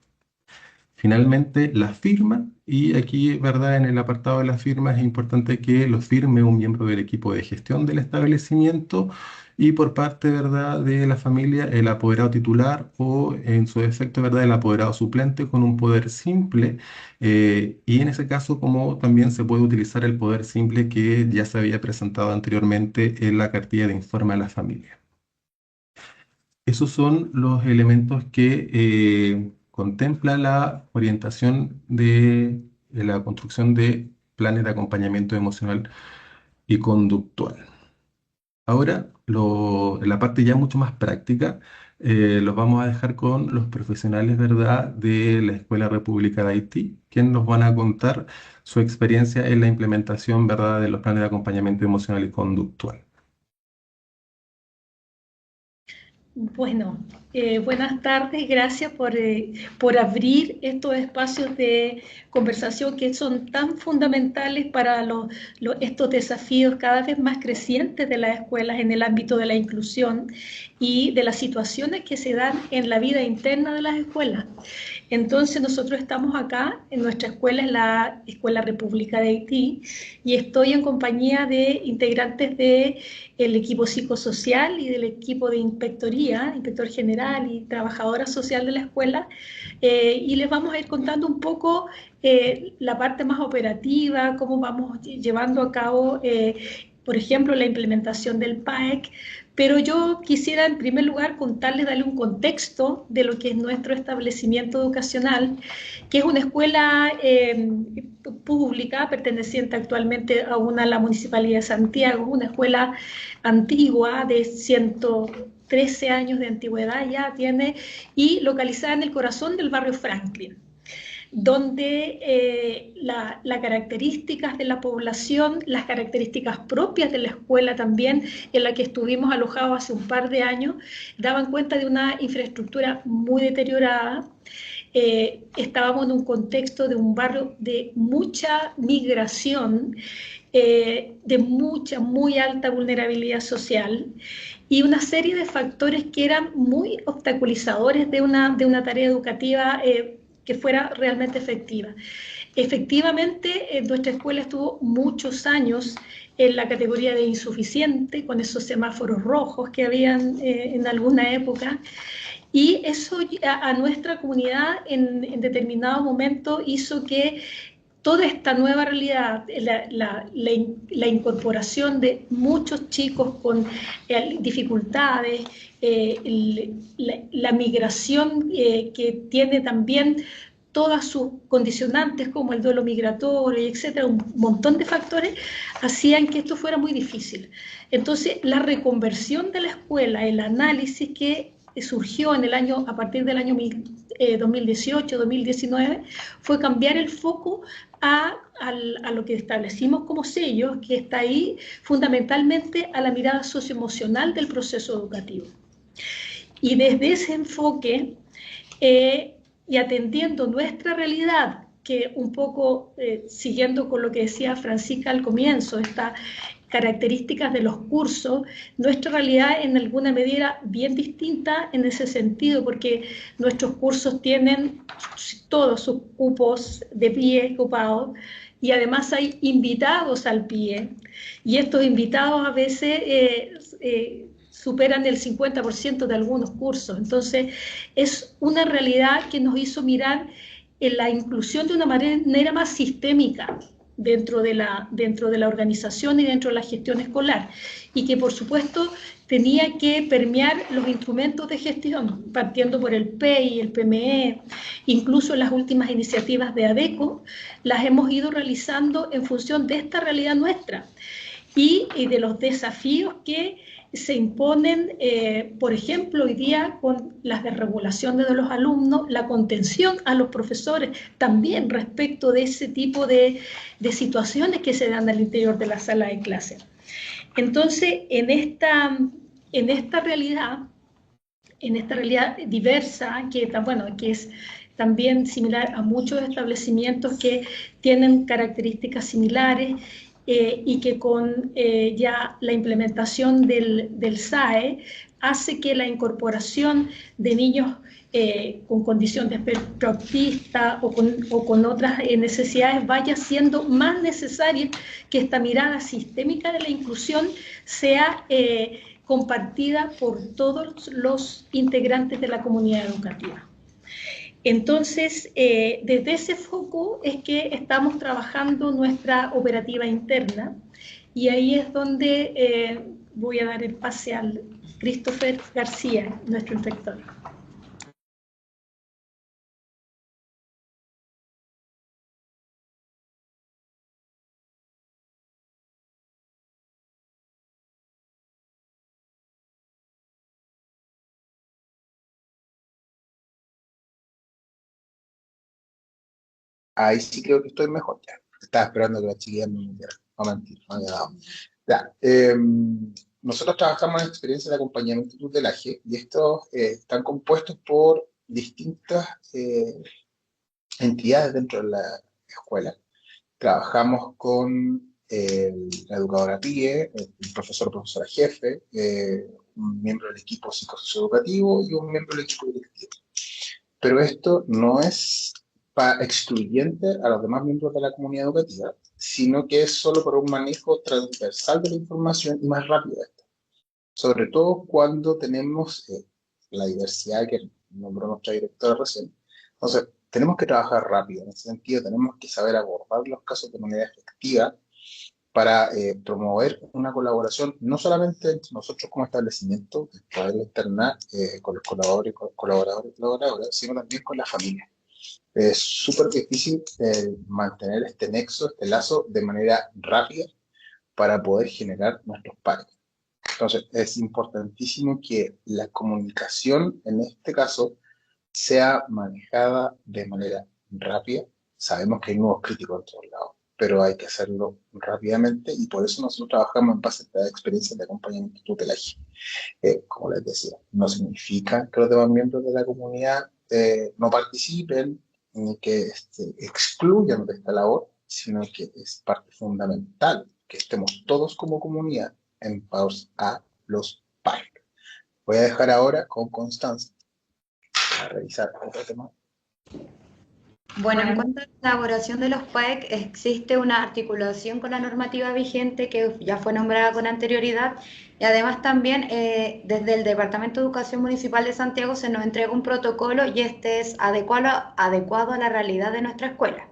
Finalmente, la firma, y aquí, ¿verdad? En el apartado de la firma es importante que lo firme un miembro del equipo de gestión del establecimiento y por parte, ¿verdad?, de la familia, el apoderado titular o, en su defecto, ¿verdad?, el apoderado suplente con un poder simple. Y en ese caso, como también se puede utilizar el poder simple que ya se había presentado anteriormente en la cartilla de informe a la familia. Esos son los elementos que contempla la orientación de la construcción de planes de acompañamiento emocional y conductual. Ahora, la parte ya mucho más práctica, los vamos a dejar con los profesionales, ¿verdad?, de la Escuela República de Haití, quienes nos van a contar su experiencia en la implementación, ¿verdad?, de los planes de acompañamiento emocional y conductual. Bueno, buenas tardes, gracias por abrir estos espacios de conversación que son tan fundamentales para estos desafíos cada vez más crecientes de las escuelas en el ámbito de la inclusión y de las situaciones que se dan en la vida interna de las escuelas. Entonces nosotros estamos acá, en nuestra escuela, es la Escuela República de Haití, y estoy en compañía de integrantes del equipo psicosocial y del equipo de inspectoría, inspector general y trabajadora social de la escuela, y les vamos a ir contando un poco la parte más operativa, cómo vamos llevando a cabo, por ejemplo, la implementación del PAEC. Pero yo quisiera, en primer lugar, contarles, darle un contexto de lo que es nuestro establecimiento educacional, que es una escuela pública perteneciente actualmente a la Municipalidad de Santiago, una escuela antigua de 113 años de antigüedad ya tiene, y localizada en el corazón del barrio Franklin, donde las características de la población, las características propias de la escuela también, en la que estuvimos alojados hace un par de años, daban cuenta de una infraestructura muy deteriorada. Estábamos en un contexto de un barrio de mucha migración, de mucha, muy alta vulnerabilidad social, y una serie de factores que eran muy obstaculizadores de una tarea educativa que fuera realmente efectiva. Efectivamente, nuestra escuela estuvo muchos años en la categoría de insuficiente, con esos semáforos rojos que habían en alguna época, y eso a nuestra comunidad en determinado momento hizo que toda esta nueva realidad, la incorporación de muchos chicos con dificultades, la migración que tiene también todas sus condicionantes como el duelo migratorio, etcétera, un montón de factores hacían que esto fuera muy difícil. Entonces, la reconversión de la escuela, el análisis que surgió a partir del año 2018-2019, fue cambiar el foco a lo que establecimos como sellos, que está ahí fundamentalmente a la mirada socioemocional del proceso educativo. Y desde ese enfoque, y atendiendo nuestra realidad, que un poco siguiendo con lo que decía Francisca al comienzo, estas características de los cursos, nuestra realidad en alguna medida bien distinta en ese sentido, porque nuestros cursos tienen todos sus cupos de pie ocupados, y además hay invitados al pie, y estos invitados a veces superan el 50% de algunos cursos. Entonces, es una realidad que nos hizo mirar en la inclusión de una manera más sistémica dentro de la organización y dentro de la gestión escolar, y que por supuesto tenía que permear los instrumentos de gestión, partiendo por el PEI, el PME, incluso las últimas iniciativas de ADECO, las hemos ido realizando en función de esta realidad nuestra y de los desafíos que se imponen, por ejemplo, hoy día con las desregulaciones de los alumnos, la contención a los profesores, también respecto de ese tipo de situaciones que se dan al interior de la sala de clase. Entonces, en esta realidad diversa, que es también similar a muchos establecimientos que tienen características similares, y que con ya la implementación del SAE hace que la incorporación de niños con condición de espectro autista o con otras necesidades vaya siendo más necesaria, que esta mirada sistémica de la inclusión sea compartida por todos los integrantes de la comunidad educativa. Entonces, desde ese foco es que estamos trabajando nuestra operativa interna, y ahí es donde voy a dar el pase al Christopher García, nuestro inspector. Ahí sí creo que estoy mejor ya. Estaba esperando que la chiquilla me diera. No, mentira, no había dado. Ya, nosotros trabajamos en experiencias de acompañamiento y tutelaje, y estos están compuestos por distintas entidades dentro de la escuela. Trabajamos con la educadora PIE, el profesor o profesora jefe, un miembro del equipo psicosocioeducativo y un miembro del equipo directivo. Pero esto no es excluyente a los demás miembros de la comunidad educativa, sino que es solo para un manejo transversal de la información y más rápido de esta. Sobre todo cuando tenemos la diversidad que nombró nuestra directora recién. Entonces, tenemos que trabajar rápido. En ese sentido, tenemos que saber abordar los casos de manera efectiva para promover una colaboración, no solamente entre nosotros como establecimiento, dentro de la interna, con los colaboradores y colaboradoras, sino también con la familia. Es súper difícil mantener este nexo, este lazo, de manera rápida para poder generar nuestros pares. Entonces, es importantísimo que la comunicación, en este caso, sea manejada de manera rápida. Sabemos que hay nuevos críticos en todos lados, pero hay que hacerlo rápidamente, y por eso nosotros trabajamos en base a esta experiencia de acompañamiento y tutelaje. Como les decía, no significa que los demás miembros de la comunidad no participen ni que excluyan de esta labor, sino que es parte fundamental que estemos todos como comunidad en pos a los PAEC. Voy a dejar ahora con Constanza a revisar otro tema. Bueno, en cuanto a la elaboración de los PAEC, existe una articulación con la normativa vigente que ya fue nombrada con anterioridad, y además también desde el Departamento de Educación Municipal de Santiago se nos entrega un protocolo, y este es adecuado a la realidad de nuestra escuela.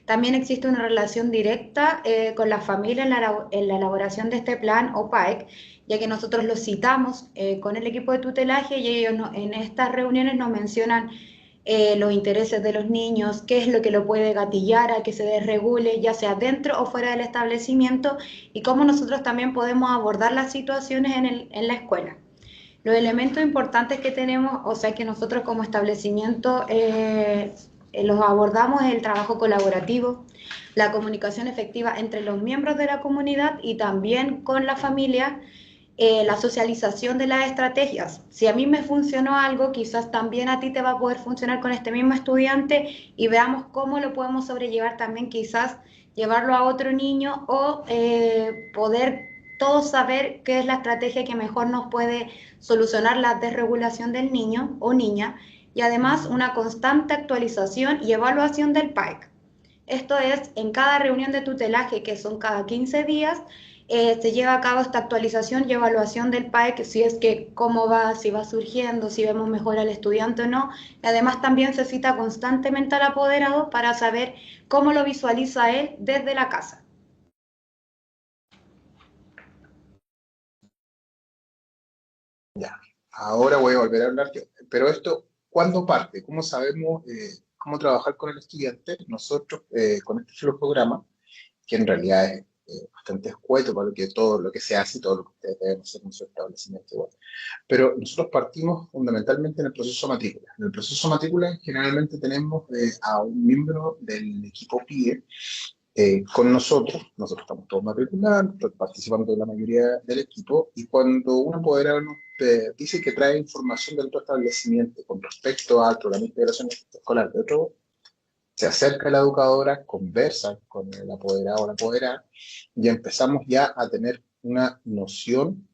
También existe una relación directa con la familia en la elaboración de este plan o PAEC, ya que nosotros los citamos con el equipo de tutelaje, y ellos en estas reuniones nos mencionan los intereses de los niños, qué es lo que lo puede gatillar a que se desregule, ya sea dentro o fuera del establecimiento, y cómo nosotros también podemos abordar las situaciones en la escuela. Los elementos importantes que tenemos, o sea, que nosotros como establecimiento los abordamos, es el trabajo colaborativo, la comunicación efectiva entre los miembros de la comunidad y también con la familia, la socialización de las estrategias. Si a mí me funcionó algo, quizás también a ti te va a poder funcionar con este mismo estudiante, y veamos cómo lo podemos sobrellevar también, quizás llevarlo a otro niño, o poder todos saber qué es la estrategia que mejor nos puede solucionar la desregulación del niño o niña, y además una constante actualización y evaluación del PAEC. Esto es, en cada reunión de tutelaje, que son cada 15 días, se lleva a cabo esta actualización y evaluación del PAEC, si es que cómo va, si va surgiendo, si vemos mejor al estudiante o no. Y además también se cita constantemente al apoderado para saber cómo lo visualiza él desde la casa. Ya, ahora voy a volver a hablar yo. Pero esto, ¿cuándo parte? ¿Cómo sabemos cómo trabajar con el estudiante? Nosotros, con este flujograma, que en realidad es bastante escueto para todo lo que se hace y todo lo que ustedes deben hacer en su establecimiento igual. Pero nosotros partimos fundamentalmente en el proceso matrícula. En el proceso matrícula generalmente tenemos a un miembro del equipo PIE con nosotros estamos todos matriculados, participando de la mayoría del equipo, y cuando un apoderado nos dice que trae información del otro establecimiento con respecto al programa de integración escolar de otro, se acerca a la educadora, conversa con el apoderado o la apoderada, y empezamos ya a tener una noción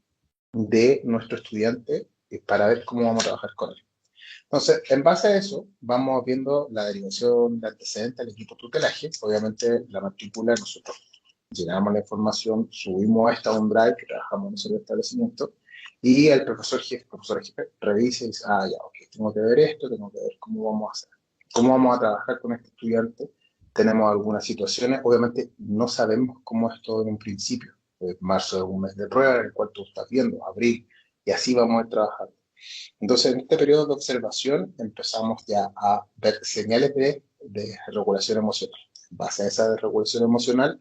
de nuestro estudiante para ver cómo vamos a trabajar con él. Entonces, en base a eso, vamos viendo la derivación de antecedentes al equipo tutelaje. Obviamente, la matrícula, nosotros llenamos la información, subimos a esta a un drive que trabajamos en el establecimiento, y el profesora jefe, revisa y dice, ah, ya, ok, tengo que ver esto, tengo que ver cómo vamos a hacer, cómo vamos a trabajar con este estudiante. Tenemos algunas situaciones, obviamente no sabemos cómo es todo en un principio. Marzo es un mes de prueba, en el cual tú estás viendo, abril, y así vamos a ir trabajando. Entonces, en este periodo de observación empezamos ya a ver señales de regulación emocional. En base a esa desregulación emocional,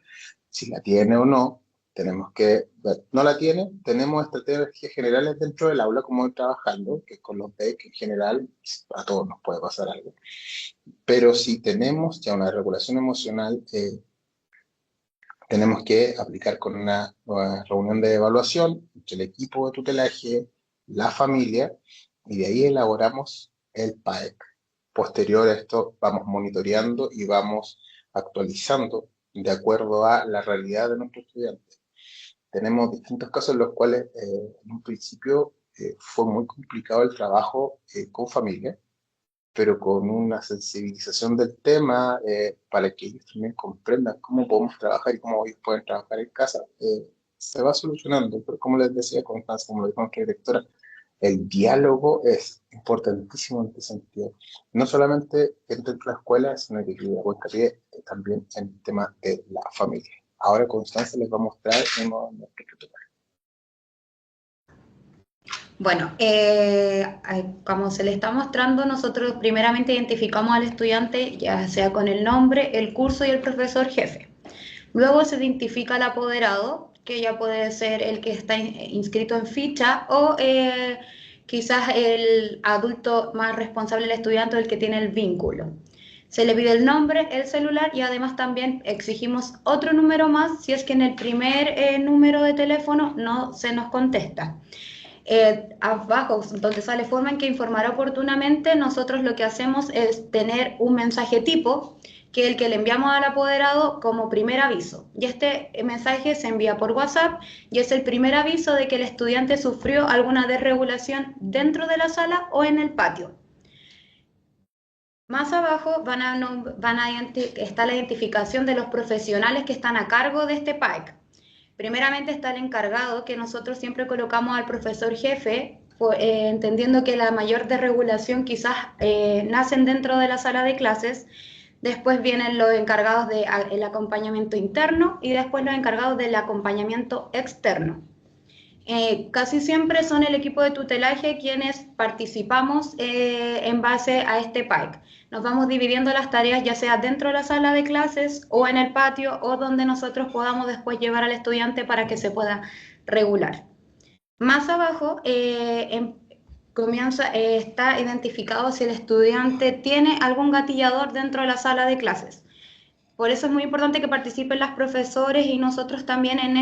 si la tiene o no, tenemos que ver. No la tiene, tenemos estrategias generales dentro del aula, como ir trabajando, que con los BEC en general a todos nos puede pasar algo. Pero si tenemos ya una regulación emocional tenemos que aplicar con una nueva reunión de evaluación entre el equipo de tutelaje, la familia, y de ahí elaboramos el PAEC. Posterior a esto vamos monitoreando y vamos actualizando de acuerdo a la realidad de nuestros estudiantes. Tenemos distintos casos en los cuales en un principio fue muy complicado el trabajo con familia, pero con una sensibilización del tema para que ellos también comprendan cómo podemos trabajar y cómo ellos pueden trabajar en casa, se va solucionando. Pero como les decía Constanza, como lo dijo nuestra directora, el diálogo es importantísimo en este sentido. No solamente dentro de la escuela, sino que también en el tema de la familia. Ahora Constanza les va a mostrar uno de nuestros tutores. Bueno, como se le está mostrando, nosotros primeramente identificamos al estudiante, ya sea con el nombre, el curso y el profesor jefe. Luego se identifica al apoderado, que ya puede ser el que está inscrito en ficha o quizás el adulto más responsable del estudiante, el que tiene el vínculo. Se le pide el nombre, el celular y además también exigimos otro número más si es que en el primer número de teléfono no se nos contesta. Abajo, donde sale forma en que informar oportunamente, nosotros lo que hacemos es tener un mensaje tipo, que es el que le enviamos al apoderado como primer aviso. Y este mensaje se envía por WhatsApp y es el primer aviso de que el estudiante sufrió alguna desregulación dentro de la sala o en el patio. Más abajo está la identificación de los profesionales que están a cargo de este PAEC. Primeramente está el encargado, que nosotros siempre colocamos al profesor jefe, entendiendo que la mayor desregulación quizás nacen dentro de la sala de clases. Después vienen los encargados del acompañamiento interno y después los encargados del acompañamiento externo. Casi siempre son el equipo de tutelaje quienes participamos en base a este PAEC. Nos vamos dividiendo las tareas ya sea dentro de la sala de clases o en el patio o donde nosotros podamos después llevar al estudiante para que se pueda regular. Más abajo está identificado si el estudiante tiene algún gatillador dentro de la sala de clases. Por eso es muy importante que participen las profesores y nosotros también en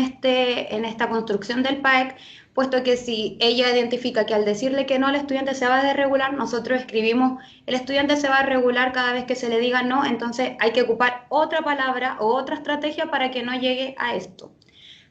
esta construcción del PAEC, puesto que si ella identifica que al decirle que no al estudiante se va a desregular, nosotros escribimos el estudiante se va a regular cada vez que se le diga no, entonces hay que ocupar otra palabra o otra estrategia para que no llegue a esto.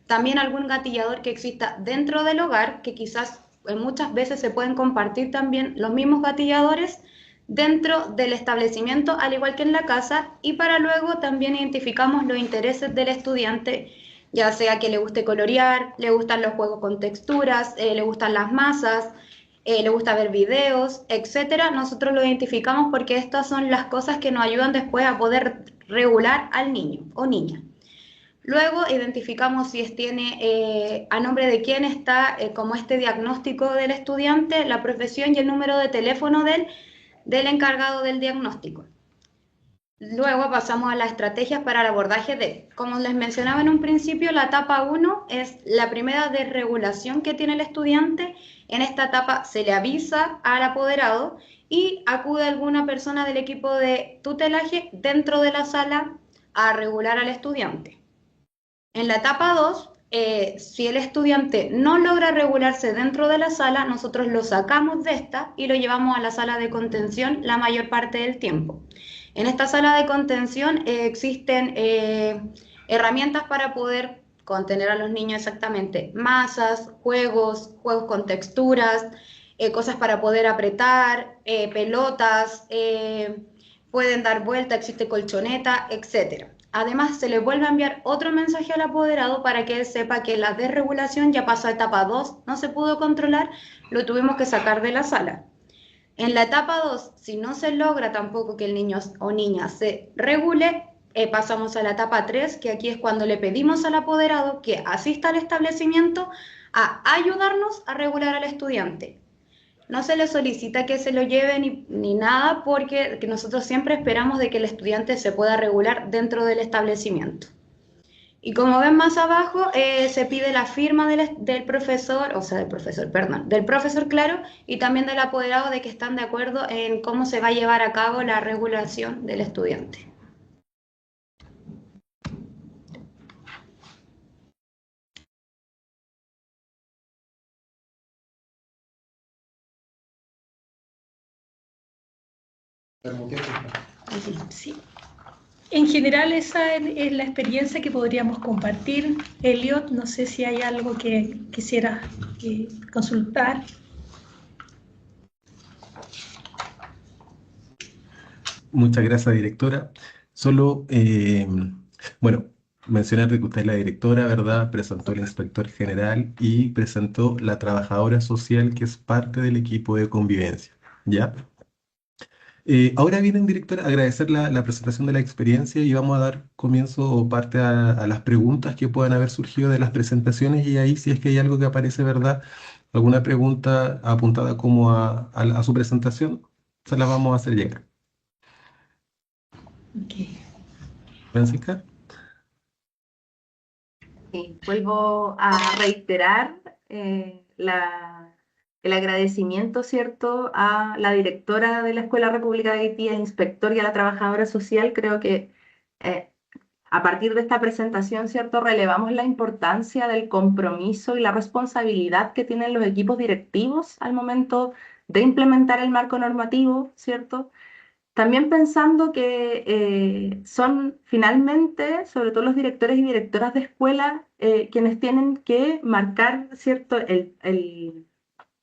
También algún gatillador que exista dentro del hogar, que quizás muchas veces se pueden compartir también los mismos gatilladores dentro del establecimiento, al igual que en la casa, y para luego también identificamos los intereses del estudiante, ya sea que le guste colorear, le gustan los juegos con texturas, le gustan las masas, le gusta ver videos, etcétera. Nosotros lo identificamos porque estas son las cosas que nos ayudan después a poder regular al niño o niña. Luego identificamos si tiene a nombre de quién está como este diagnóstico del estudiante, la profesión y el número de teléfono del encargado del diagnóstico. Luego pasamos a las estrategias para el abordaje como les mencionaba en un principio, la etapa 1 es la primera desregulación que tiene el estudiante. En esta etapa se le avisa al apoderado y acude alguna persona del equipo de tutelaje dentro de la sala a regular al estudiante. En la etapa 2, si el estudiante no logra regularse dentro de la sala, nosotros lo sacamos de esta y lo llevamos a la sala de contención la mayor parte del tiempo. En esta sala de contención existen herramientas para poder contener a los niños exactamente, masas, juegos con texturas, cosas para poder apretar, pelotas, pueden dar vuelta, existe colchoneta, etcétera. Además, se le vuelve a enviar otro mensaje al apoderado para que él sepa que la desregulación ya pasó a etapa 2, no se pudo controlar, lo tuvimos que sacar de la sala. En la etapa 2, si no se logra tampoco que el niño o niña se regule, pasamos a la etapa 3, que aquí es cuando le pedimos al apoderado que asista al establecimiento a ayudarnos a regular al estudiante. No se le solicita que se lo lleve ni nada porque nosotros siempre esperamos de que el estudiante se pueda regular dentro del establecimiento. Y como ven más abajo, se pide la firma del profesor, del profesor, claro, y también del apoderado de que están de acuerdo en cómo se va a llevar a cabo la regulación del estudiante. Sí. En general esa es la experiencia que podríamos compartir. Elliot, no sé si hay algo que quisiera consultar. Muchas gracias, directora. Solo, bueno, mencionar de que usted es la directora, ¿verdad? Presentó el inspector general y presentó la trabajadora social que es parte del equipo de convivencia, ¿ya? Ahora vienen, directora, a agradecer la presentación de la experiencia y vamos a dar comienzo o parte a las preguntas que puedan haber surgido de las presentaciones y ahí si es que hay algo que aparece, ¿verdad? Alguna pregunta apuntada como a su presentación, se las vamos a hacer llegar. Okay. Francisca. Sí, vuelvo a reiterar el agradecimiento, ¿cierto?, a la directora de la Escuela República de Haití, al inspector y a la trabajadora social. Creo que eh, a partir de esta presentación, ¿cierto?, relevamos la importancia del compromiso y la responsabilidad que tienen los equipos directivos al momento de implementar el marco normativo, ¿cierto? También pensando que son finalmente, sobre todo los directores y directoras de escuela, quienes tienen que marcar, ¿cierto?,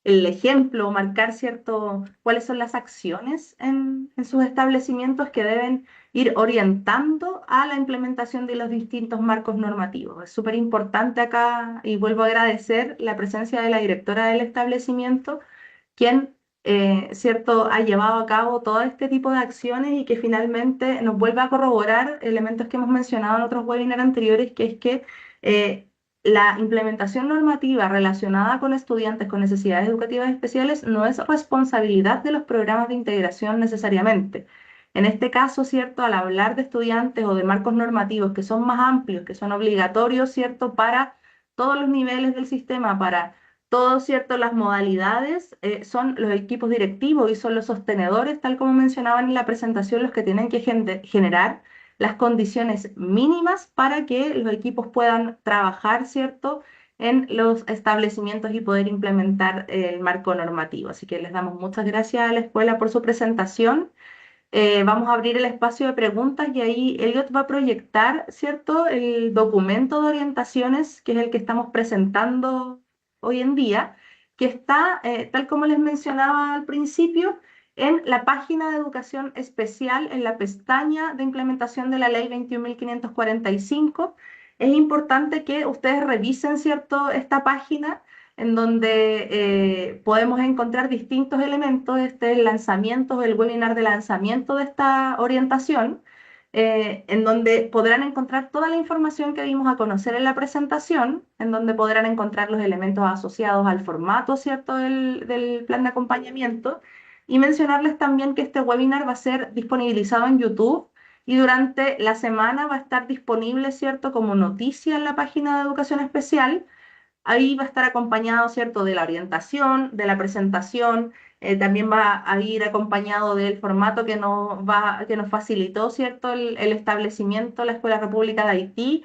el ejemplo, marcar, ¿cierto?, cuáles son las acciones en sus establecimientos que deben ir orientando a la implementación de los distintos marcos normativos. Es súper importante acá y vuelvo a agradecer la presencia de la directora del establecimiento, quien, ¿cierto?, ha llevado a cabo todo este tipo de acciones y que finalmente nos vuelve a corroborar elementos que hemos mencionado en otros webinars anteriores, que es que la implementación normativa relacionada con estudiantes con necesidades educativas especiales no es responsabilidad de los programas de integración necesariamente. En este caso, ¿cierto?, al hablar de estudiantes o de marcos normativos que son más amplios, que son obligatorios, ¿cierto?, para todos los niveles del sistema, para todo, ¿cierto? Las modalidades son los equipos directivos y son los sostenedores, tal como mencionaban en la presentación, los que tienen que generar las condiciones mínimas para que los equipos puedan trabajar, ¿cierto?, en los establecimientos y poder implementar el marco normativo. Así que les damos muchas gracias a la escuela por su presentación. Vamos a abrir el espacio de preguntas y ahí Elliot va a proyectar, ¿cierto?, el documento de orientaciones, que es el que estamos presentando hoy en día, que está, tal como les mencionaba al principio, en la página de educación especial, en la pestaña de implementación de la ley 21.545. Es importante que ustedes revisen, ¿cierto?, esta página en donde podemos encontrar distintos elementos. Este es el lanzamiento, el webinar de lanzamiento de esta orientación, en donde podrán encontrar toda la información que dimos a conocer en la presentación, en donde podrán encontrar los elementos asociados al formato, ¿cierto?, del plan de acompañamiento. Y mencionarles también que este webinar va a ser disponibilizado en YouTube y durante la semana va a estar disponible, ¿cierto?, como noticia en la página de Educación Especial. Ahí va a estar acompañado, ¿cierto?, de la orientación, de la presentación, también va a ir acompañado del formato que nos facilitó, ¿cierto?, el establecimiento, la Escuela República de Haití,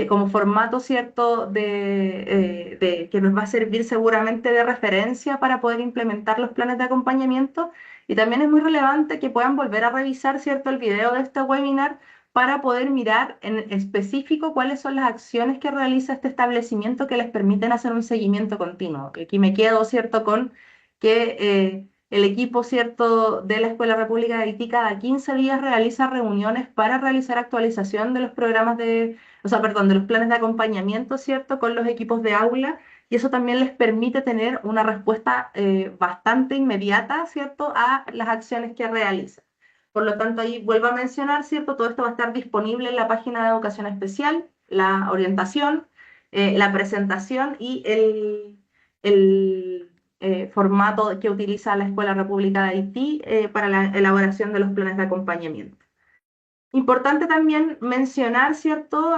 como formato, ¿cierto?, que nos va a servir seguramente de referencia para poder implementar los planes de acompañamiento. Y también es muy relevante que puedan volver a revisar, ¿cierto?, el video de este webinar para poder mirar en específico cuáles son las acciones que realiza este establecimiento que les permiten hacer un seguimiento continuo. Aquí me quedo, ¿cierto?, con que el equipo, ¿cierto?, de la Escuela República de Haití cada 15 días realiza reuniones para realizar actualización de los programas de los planes de acompañamiento, ¿cierto?, con los equipos de aula, y eso también les permite tener una respuesta bastante inmediata, ¿cierto?, a las acciones que realizan. Por lo tanto, ahí vuelvo a mencionar, ¿cierto? Todo esto va a estar disponible en la página de Educación Especial, la orientación, la presentación y el formato que utiliza la Escuela República de Haití para la elaboración de los planes de acompañamiento. Importante también mencionar, ¿cierto?,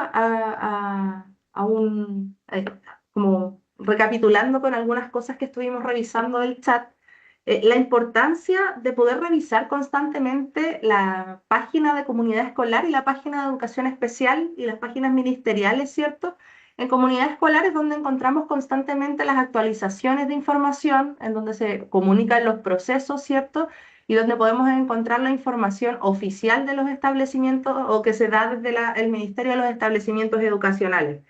como recapitulando con algunas cosas que estuvimos revisando del chat, la importancia de poder revisar constantemente la página de comunidad escolar y la página de educación especial y las páginas ministeriales, ¿cierto? En comunidad escolar es donde encontramos constantemente las actualizaciones de información, en donde se comunican los procesos, ¿cierto?, y donde podemos encontrar la información oficial de los establecimientos o que se da desde el Ministerio de los Establecimientos Educacionales.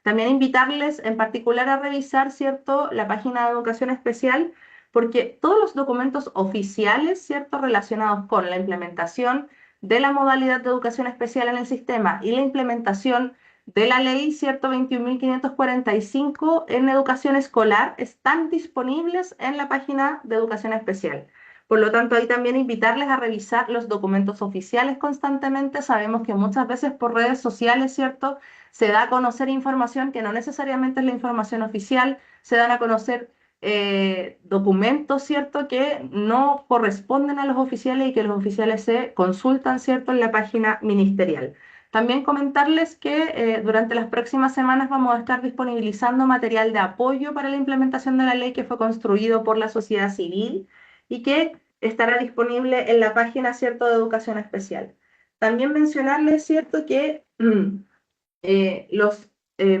También invitarles en particular a revisar, ¿cierto?, la página de Educación Especial, porque todos los documentos oficiales, ¿cierto?, relacionados con la implementación de la modalidad de educación especial en el sistema y la implementación de la ley, ¿cierto?, 21.545 en educación escolar, están disponibles en la página de Educación Especial. Por lo tanto, ahí también invitarles a revisar los documentos oficiales constantemente. Sabemos que muchas veces por redes sociales, ¿cierto?, se da a conocer información que no necesariamente es la información oficial, se dan a conocer documentos, ¿cierto?, que no corresponden a los oficiales y que los oficiales se consultan, ¿cierto?, en la página ministerial. También comentarles que durante las próximas semanas vamos a estar disponibilizando material de apoyo para la implementación de la ley que fue construido por la sociedad civil y que estará disponible en la página, ¿cierto?, de Educación Especial. También mencionarles, ¿cierto?, que los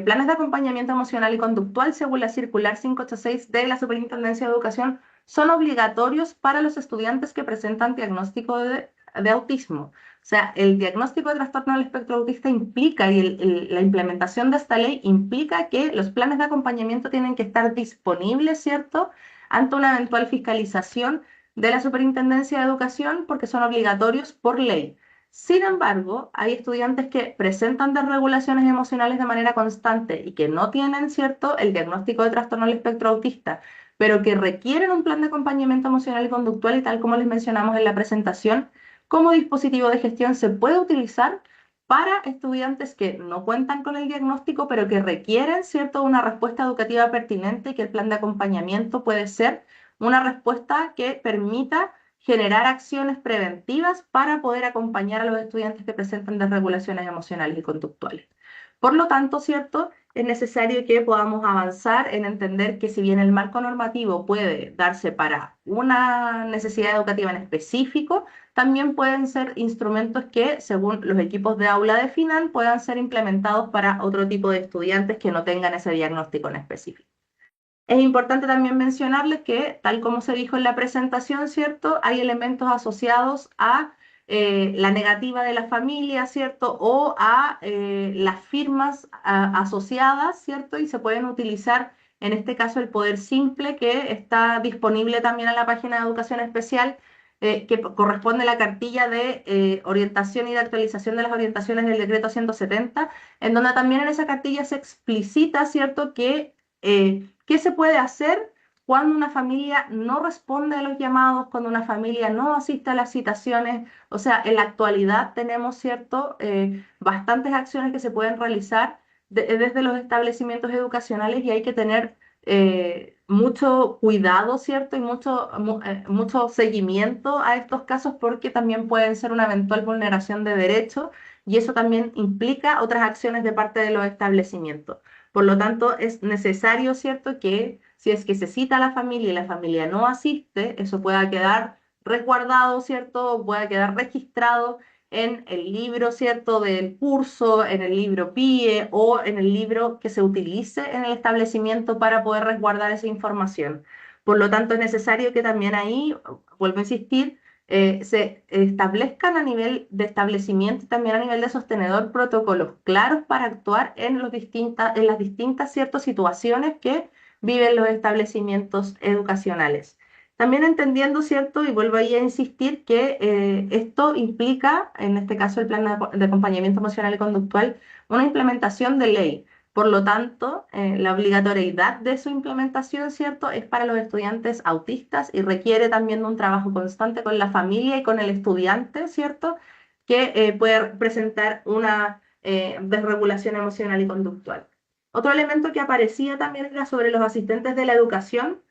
planes de acompañamiento emocional y conductual, según la circular 586 de la Superintendencia de Educación, son obligatorios para los estudiantes que presentan diagnóstico de autismo. O sea, el diagnóstico de trastorno del espectro autista implica, y la implementación de esta ley implica que los planes de acompañamiento tienen que estar disponibles, ¿cierto?, ante una eventual fiscalización de la Superintendencia de Educación, porque son obligatorios por ley. Sin embargo, hay estudiantes que presentan desregulaciones emocionales de manera constante y que no tienen, ¿cierto?, el diagnóstico de trastorno del espectro autista, pero que requieren un plan de acompañamiento emocional y conductual, y tal como les mencionamos en la presentación, como dispositivo de gestión se puede utilizar para estudiantes que no cuentan con el diagnóstico, pero que requieren, ¿cierto?, una respuesta educativa pertinente, y que el plan de acompañamiento puede ser una respuesta que permita generar acciones preventivas para poder acompañar a los estudiantes que presentan desregulaciones emocionales y conductuales. Por lo tanto, ¿cierto?, es necesario que podamos avanzar en entender que si bien el marco normativo puede darse para una necesidad educativa en específico, también pueden ser instrumentos que, según los equipos de aula definan, puedan ser implementados para otro tipo de estudiantes que no tengan ese diagnóstico en específico. Es importante también mencionarles que, tal como se dijo en la presentación, ¿cierto?, hay elementos asociados a la negativa de la familia, ¿cierto?, o a las firmas asociadas, ¿cierto?, y se pueden utilizar, en este caso, el poder simple, que está disponible también en la página de Educación Especial, que corresponde a la cartilla de orientación y de actualización de las orientaciones del decreto 170, en donde también en esa cartilla se explicita, ¿cierto?, que ¿qué se puede hacer cuando una familia no responde a los llamados, cuando una familia no asiste a las citaciones? O sea, en la actualidad tenemos, ¿cierto?, bastantes acciones que se pueden realizar desde los establecimientos educacionales, y hay que tener mucho cuidado, ¿cierto?, y mucho seguimiento a estos casos, porque también pueden ser una eventual vulneración de derechos, y eso también implica otras acciones de parte de los establecimientos. Por lo tanto, es necesario, ¿cierto?, que si es que se cita a la familia y la familia no asiste, eso pueda quedar resguardado, ¿cierto?, pueda quedar registrado en el libro, ¿cierto?, del curso, en el libro PIE o en el libro que se utilice en el establecimiento para poder resguardar esa información. Por lo tanto, es necesario que también ahí, vuelvo a insistir, se establezcan a nivel de establecimiento y también a nivel de sostenedor protocolos claros para actuar en las distintas, ¿cierto?, situaciones que viven los establecimientos educacionales. También entendiendo, ¿cierto?, y vuelvo ahí a insistir, que esto implica, en este caso el plan de acompañamiento emocional y conductual, una implementación de ley. Por lo tanto, la obligatoriedad de su implementación, ¿cierto?, es para los estudiantes autistas, y requiere también de un trabajo constante con la familia y con el estudiante, ¿cierto?, que puede presentar una desregulación emocional y conductual. Otro elemento que aparecía también era sobre los asistentes de la educación.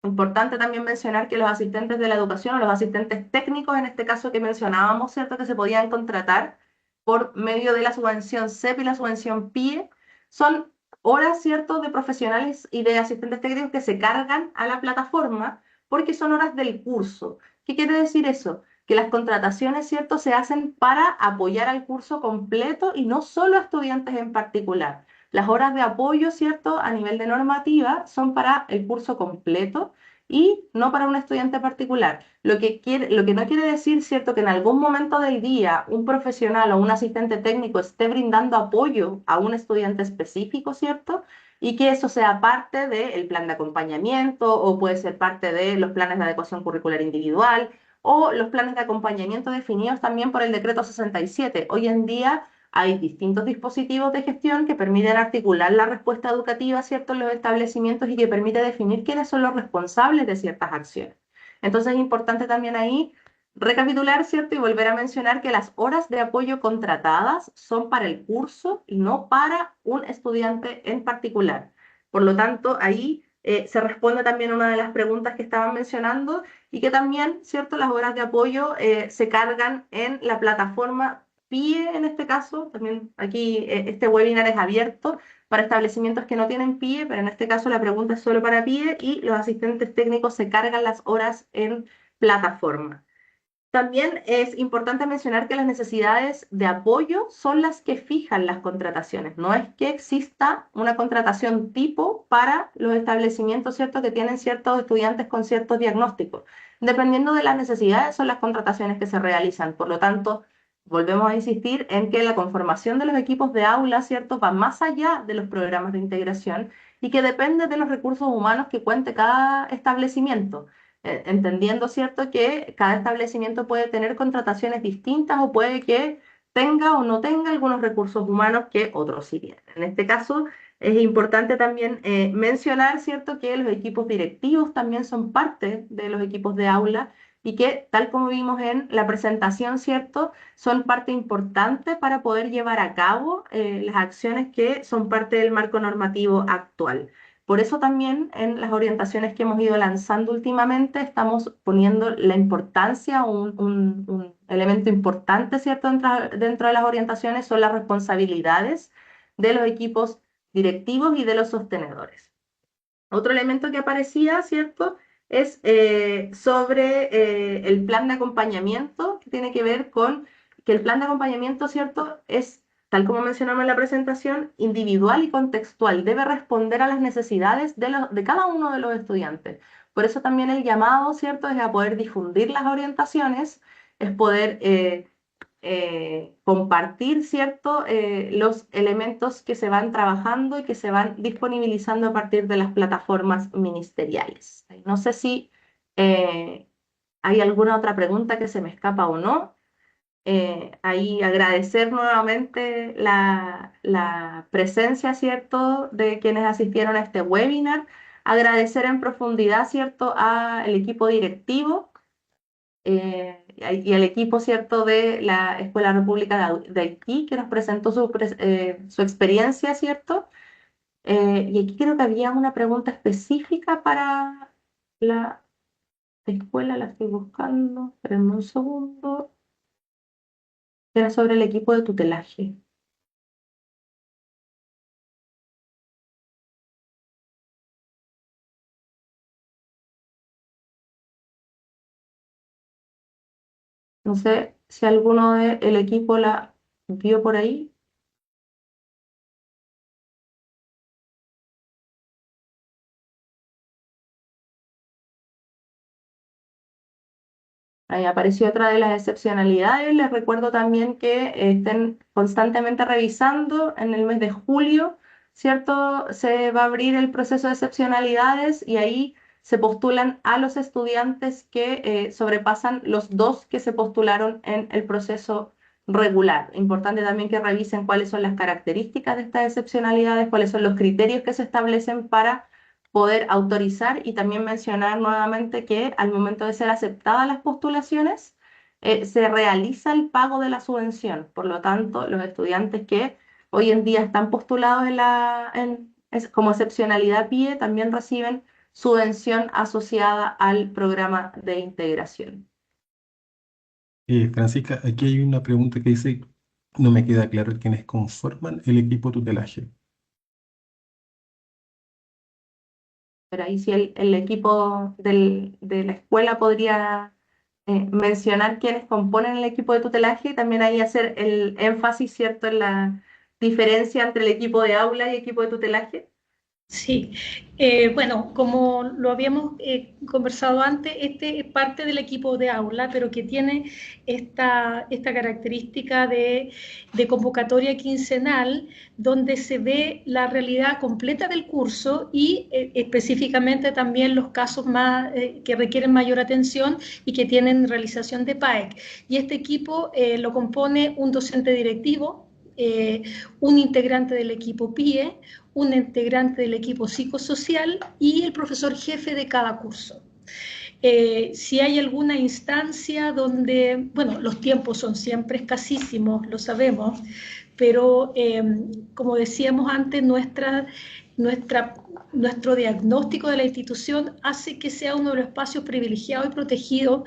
Importante también mencionar que los asistentes de la educación, o los asistentes técnicos, en este caso que mencionábamos, ¿cierto?, que se podían contratar por medio de la subvención CEP y la subvención PIE, son horas, ¿cierto?, de profesionales y de asistentes técnicos que se cargan a la plataforma, porque son horas del curso. ¿Qué quiere decir eso? Que las contrataciones, ¿cierto?, se hacen para apoyar al curso completo y no solo a estudiantes en particular. Las horas de apoyo, ¿cierto?, a nivel de normativa son para el curso completo, y no para un estudiante particular. Lo que no quiere decir, ¿cierto?, que en algún momento del día un profesional o un asistente técnico esté brindando apoyo a un estudiante específico, ¿cierto? Y que eso sea parte del plan de acompañamiento o puede ser parte de los planes de adecuación curricular individual o los planes de acompañamiento definidos también por el decreto 67. Hoy en día hay distintos dispositivos de gestión que permiten articular la respuesta educativa, ¿cierto?, en los establecimientos y que permite definir quiénes son los responsables de ciertas acciones. Entonces es importante también ahí recapitular, ¿cierto?, y volver a mencionar que las horas de apoyo contratadas son para el curso y no para un estudiante en particular. Por lo tanto, ahí se responde también a una de las preguntas que estaban mencionando y que también, ¿cierto?, las horas de apoyo se cargan en la plataforma PIE en este caso. También aquí este webinar es abierto para establecimientos que no tienen PIE, pero en este caso la pregunta es solo para PIE y los asistentes técnicos se cargan las horas en plataforma. También es importante mencionar que las necesidades de apoyo son las que fijan las contrataciones. No es que exista una contratación tipo para los establecimientos, ¿cierto?, que tienen ciertos estudiantes con ciertos diagnósticos. Dependiendo de las necesidades son las contrataciones que se realizan. Por lo tanto, volvemos a insistir en que la conformación de los equipos de aula, ¿cierto?, va más allá de los programas de integración y que depende de los recursos humanos que cuente cada establecimiento, entendiendo, ¿cierto?, que cada establecimiento puede tener contrataciones distintas o puede que tenga o no tenga algunos recursos humanos que otros sí tienen. En este caso, es importante también mencionar, ¿cierto?, que los equipos directivos también son parte de los equipos de aula y que, tal como vimos en la presentación, ¿cierto?, son parte importante para poder llevar a cabo las acciones que son parte del marco normativo actual. Por eso también en las orientaciones que hemos ido lanzando últimamente estamos poniendo la importancia, un elemento importante, ¿cierto?, dentro de las orientaciones son las responsabilidades de los equipos directivos y de los sostenedores. Otro elemento que aparecía, ¿cierto?, es sobre el plan de acompañamiento, que tiene que ver con que el plan de acompañamiento, ¿cierto?, es, tal como mencionamos en la presentación, individual y contextual, debe responder a las necesidades de cada uno de los estudiantes. Por eso también el llamado, ¿cierto?, es a poder difundir las orientaciones, es poder compartir, ¿cierto?, los elementos que se van trabajando y que se van disponibilizando a partir de las plataformas ministeriales. No sé si hay alguna otra pregunta que se me escapa o no. Ahí agradecer nuevamente la presencia, ¿cierto?, de quienes asistieron a este webinar, agradecer en profundidad, ¿cierto?, al equipo directivo y al equipo, ¿cierto?, de la Escuela República de Haití, que nos presentó su experiencia, ¿cierto? Y aquí creo que había una pregunta específica para la escuela, la estoy buscando, espérenme un segundo, era sobre el equipo de tutelaje. No sé si alguno del equipo la vio por ahí. Ahí apareció otra de las excepcionalidades. Les recuerdo también que estén constantemente revisando en el mes de julio, ¿cierto? Se va a abrir el proceso de excepcionalidades y ahí se postulan a los estudiantes que sobrepasan los 2 que se postularon en el proceso regular. Importante también que revisen cuáles son las características de estas excepcionalidades, cuáles son los criterios que se establecen para poder autorizar y también mencionar nuevamente que al momento de ser aceptadas las postulaciones, se realiza el pago de la subvención. Por lo tanto, los estudiantes que hoy en día están postulados como excepcionalidad PIE también reciben subvención asociada al programa de integración. Francisca, aquí hay una pregunta que dice, no me queda claro quiénes conforman el equipo tutelaje. Pero ahí sí el equipo de la escuela podría mencionar quiénes componen el equipo de tutelaje y también ahí hacer el énfasis, ¿cierto?, en la diferencia entre el equipo de aula y equipo de tutelaje. Sí, bueno, como lo habíamos conversado antes, este es parte del equipo de aula, pero que tiene esta característica de convocatoria quincenal, donde se ve la realidad completa del curso y específicamente también los casos más que requieren mayor atención y que tienen realización de PAEC. Y este equipo lo compone un docente directivo, un integrante del equipo PIE, un integrante del equipo psicosocial y el profesor jefe de cada curso. Si hay alguna instancia donde, bueno, los tiempos son siempre escasísimos, lo sabemos, pero como decíamos antes, nuestro diagnóstico de la institución hace que sea uno de los espacios privilegiados y protegidos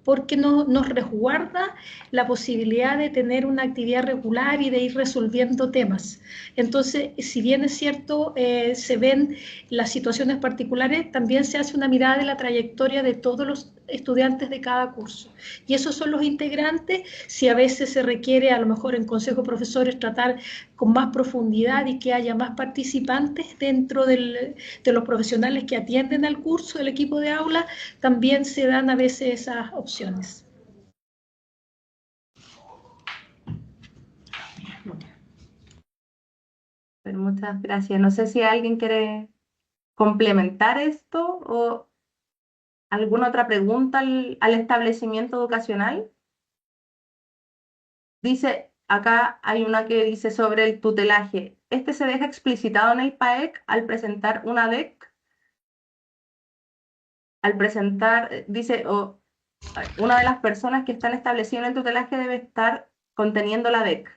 porque nos resguarda la posibilidad de tener una actividad regular y de ir resolviendo temas. Entonces, si bien es cierto, se ven las situaciones particulares, también se hace una mirada de la trayectoria de todos los estudiantes de cada curso. Y esos son los integrantes. Si a veces se requiere, a lo mejor en consejo de profesores, tratar con más profundidad y que haya más participantes dentro de los profesionales que atienden al curso, del equipo de aula, también se dan a veces esas opciones. Pero muchas gracias. No sé si alguien quiere complementar esto o alguna otra pregunta al establecimiento educacional. Dice, acá hay una que dice sobre el tutelaje. ¿Este se deja explicitado en el PAEC al presentar una DEC? Al presentar, dice, una de las personas que están establecidas en el tutelaje debe estar conteniendo la DEC.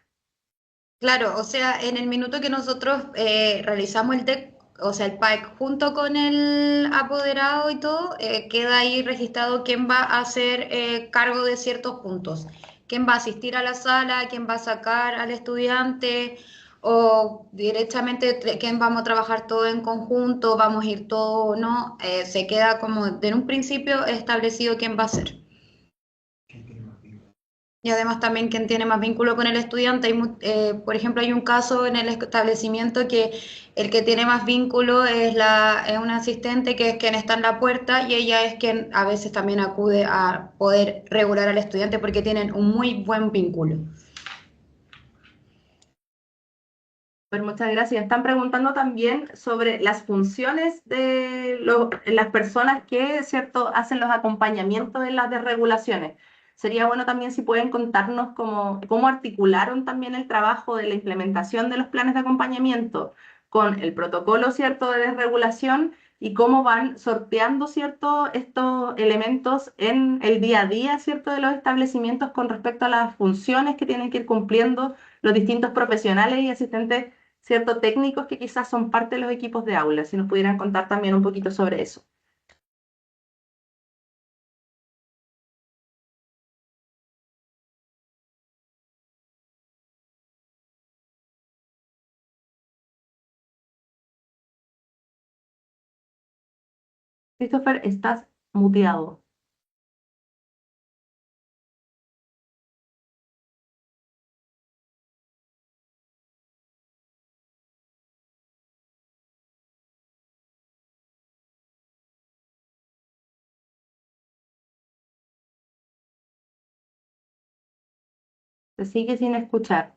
Claro, o sea, en el minuto que nosotros realizamos el TEC, o sea, el PAEC, junto con el apoderado y todo, queda ahí registrado quién va a hacer cargo de ciertos puntos, quién va a asistir a la sala, quién va a sacar al estudiante, o directamente quién vamos a trabajar todo en conjunto, vamos a ir todo o no, se queda como en un principio establecido quién va a hacer. Y además también quien tiene más vínculo con el estudiante. Por ejemplo, hay un caso en el establecimiento que el que tiene más vínculo es una asistente que es quien está en la puerta y ella es quien a veces también acude a poder regular al estudiante porque tienen un muy buen vínculo. Pues muchas gracias. Están preguntando también sobre las funciones de las personas que, ¿cierto?, hacen los acompañamientos de las desregulaciones. Sería bueno también si pueden contarnos cómo articularon también el trabajo de la implementación de los planes de acompañamiento con el protocolo, ¿cierto?, de desregulación y cómo van sorteando, ¿cierto?, estos elementos en el día a día, ¿cierto?, de los establecimientos con respecto a las funciones que tienen que ir cumpliendo los distintos profesionales y asistentes, ¿cierto?, técnicos que quizás son parte de los equipos de aula. Si nos pudieran contar también un poquito sobre eso. Christopher, estás muteado. Se sigue sin escuchar.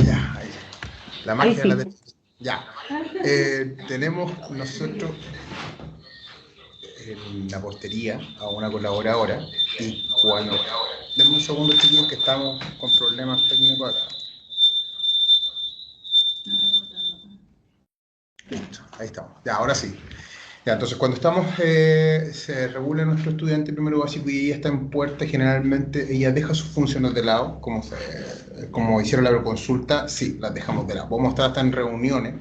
Ya, ahí. La Ahí magia de la sí. Ya. Tenemos nosotros en la portería a una colaboradora y cuando... Denme un segundo, chiquillos, que estamos con problemas técnicos acá. Listo, ahí estamos. Ya, ahora sí. Ya, entonces, cuando se regula nuestro estudiante primero básico y ella está en puerta, generalmente ella deja sus funciones de lado, como hicieron la consulta, sí, las dejamos de lado. Vamos a estar hasta en reuniones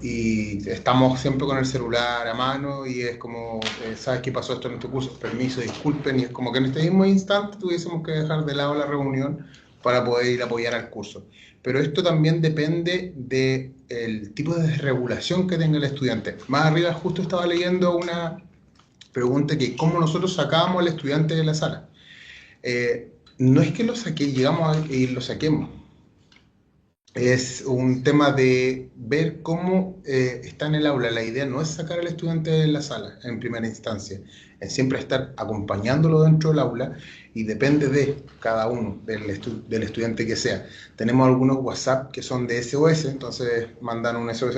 y estamos siempre con el celular a mano y es como, ¿sabes qué pasó esto en este curso? Permiso, disculpen, y es como que en este mismo instante tuviésemos que dejar de lado la reunión para poder ir a apoyar al curso. Pero esto también depende del tipo de desregulación que tenga el estudiante. Más arriba justo estaba leyendo una pregunta que cómo nosotros sacábamos al estudiante de la sala. No es que llegamos y lo saquemos. Es un tema de ver cómo está en el aula. La idea no es sacar al estudiante de la sala en primera instancia, es siempre estar acompañándolo dentro del aula y depende de cada uno, del estudiante que sea. Tenemos algunos WhatsApp que son de SOS, entonces mandan un SOS,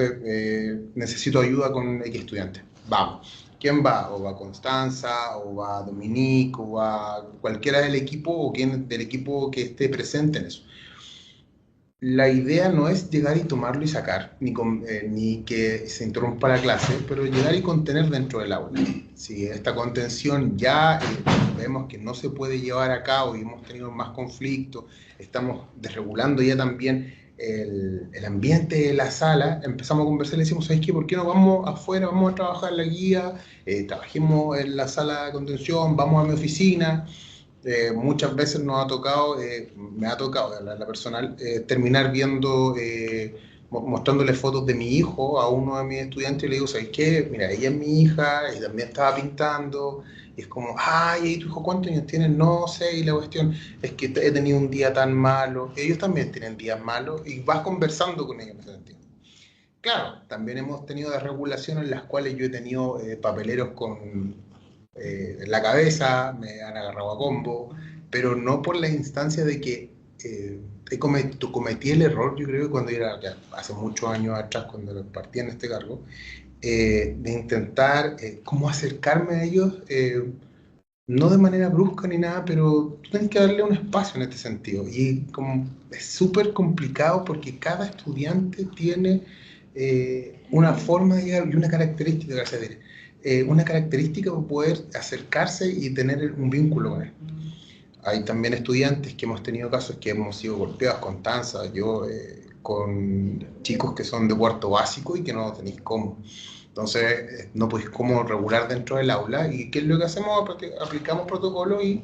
necesito ayuda con X estudiante. Vamos. ¿Quién va? O va Constanza, o va Dominique, o va cualquiera del equipo, o quien del equipo que esté presente en eso. La idea no es llegar y tomarlo y sacar, ni que se interrumpa la clase, pero llegar y contener dentro del aula. Si esta contención ya vemos que no se puede llevar a cabo y hemos tenido más conflictos, estamos desregulando ya también el ambiente de la sala, empezamos a conversar y le decimos, ¿sabes qué? ¿Por qué no vamos afuera, vamos a trabajar en la guía, trabajemos en la sala de contención, vamos a mi oficina? Muchas veces nos ha tocado, me ha tocado, la personal, terminar viendo, mostrándole fotos de mi hijo a uno de mis estudiantes y le digo, ¿sabes qué? Mira, ella es mi hija y también estaba pintando. Y es como, ay, ¿y tu hijo cuántos años tiene? No sé, y la cuestión es que he tenido un día tan malo. Ellos también tienen días malos y vas conversando con ellos en ese sentido. Claro, también hemos tenido desregulaciones en las cuales yo he tenido papeleros con en la cabeza, me han agarrado a combo, pero no por la instancia de que cometí el error, yo creo que cuando era, ya, hace muchos años atrás, cuando partí en este cargo, de intentar cómo acercarme a ellos, no de manera brusca ni nada, pero tú tienes que darle un espacio en este sentido. Y como es súper complicado porque cada estudiante tiene una forma de llegar y una característica, gracias a Dios. Una característica para poder acercarse y tener un vínculo con él. Hay también estudiantes que hemos tenido casos que hemos sido golpeados con tanza, yo con chicos que son de cuarto básico y que no tenéis cómo. Entonces no podéis cómo regular dentro del aula. ¿Y qué es lo que hacemos? Aplicamos protocolo y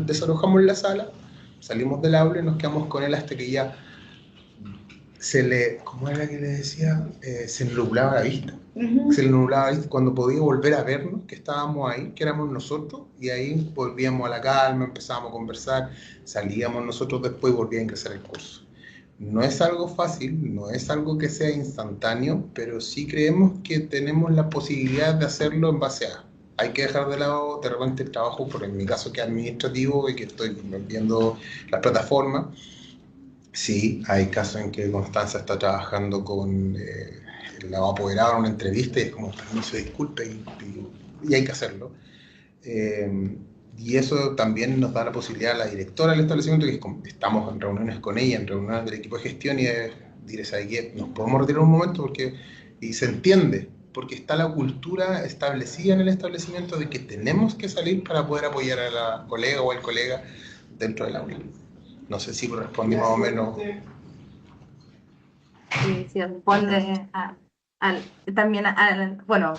desalojamos la sala, salimos del aula y nos quedamos con él hasta que ya ¿cómo era que le decía? Se nublaba la vista. Se le nublaba la vista cuando podía volver a vernos, que estábamos ahí, que éramos nosotros, y ahí volvíamos a la calma, empezábamos a conversar, salíamos nosotros después y volvía a ingresar el curso. No es algo fácil, no es algo que sea instantáneo, pero sí creemos que tenemos la posibilidad de hacerlo en base a. Hay que dejar de lado de repente el trabajo, por en mi caso que es administrativo y que estoy viendo las plataformas. Sí, hay casos en que Constanza está trabajando con la apoderada en una entrevista y es como, permiso, disculpe, y hay que hacerlo. Y eso también nos da la posibilidad a la directora del establecimiento, que estamos en reuniones con ella, en reuniones del equipo de gestión, y diré, ¿sabes qué? Nos podemos retirar un momento y se entiende, porque está la cultura establecida en el establecimiento de que tenemos que salir para poder apoyar a la colega o al colega dentro del aula. No sé si respondí más o menos. Sí, responde también, bueno,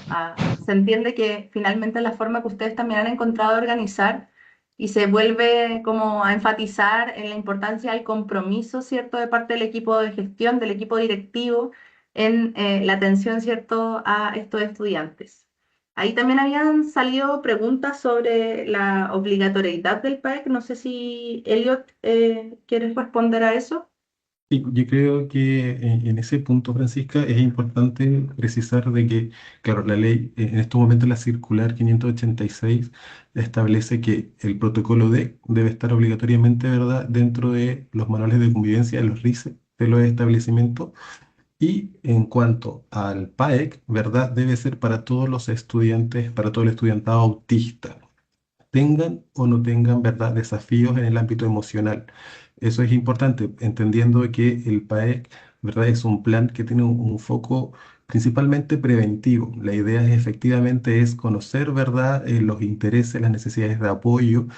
se entiende que finalmente la forma que ustedes también han encontrado de organizar y se vuelve como a enfatizar en la importancia del compromiso, ¿cierto?, de parte del equipo de gestión, del equipo directivo, en la atención, ¿cierto?, a estos estudiantes. Ahí también habían salido preguntas sobre la obligatoriedad del PAEC. No sé si Elliot quieres responder a eso. Sí, yo creo que en ese punto, Francisca, es importante precisar de que, claro, la ley, en estos momentos la circular 586 establece que el protocolo D debe estar obligatoriamente, ¿verdad?, dentro de los manuales de convivencia, de los RICE de los establecimientos. Y en cuanto al PAEC, ¿verdad?, debe ser para todos los estudiantes, para todo el estudiantado autista, tengan o no tengan, ¿verdad?, desafíos en el ámbito emocional. Eso es importante, entendiendo que el PAEC, ¿verdad?, es un plan que tiene un foco principalmente preventivo. La idea efectivamente es conocer, ¿verdad?, los intereses, las necesidades de apoyo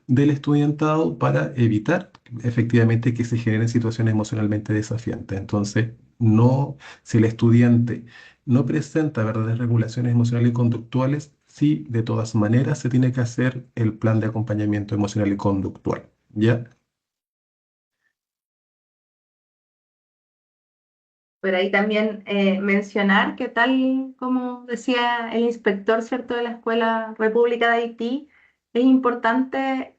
del estudiantado para evitar efectivamente que se generen situaciones emocionalmente desafiantes. Entonces, no, si el estudiante no presenta verdaderas regulaciones emocionales y conductuales, sí, de todas maneras se tiene que hacer el plan de acompañamiento emocional y conductual, ¿ya? Por ahí también mencionar que tal como decía el inspector, ¿cierto?, de la Escuela República de Haití, es importante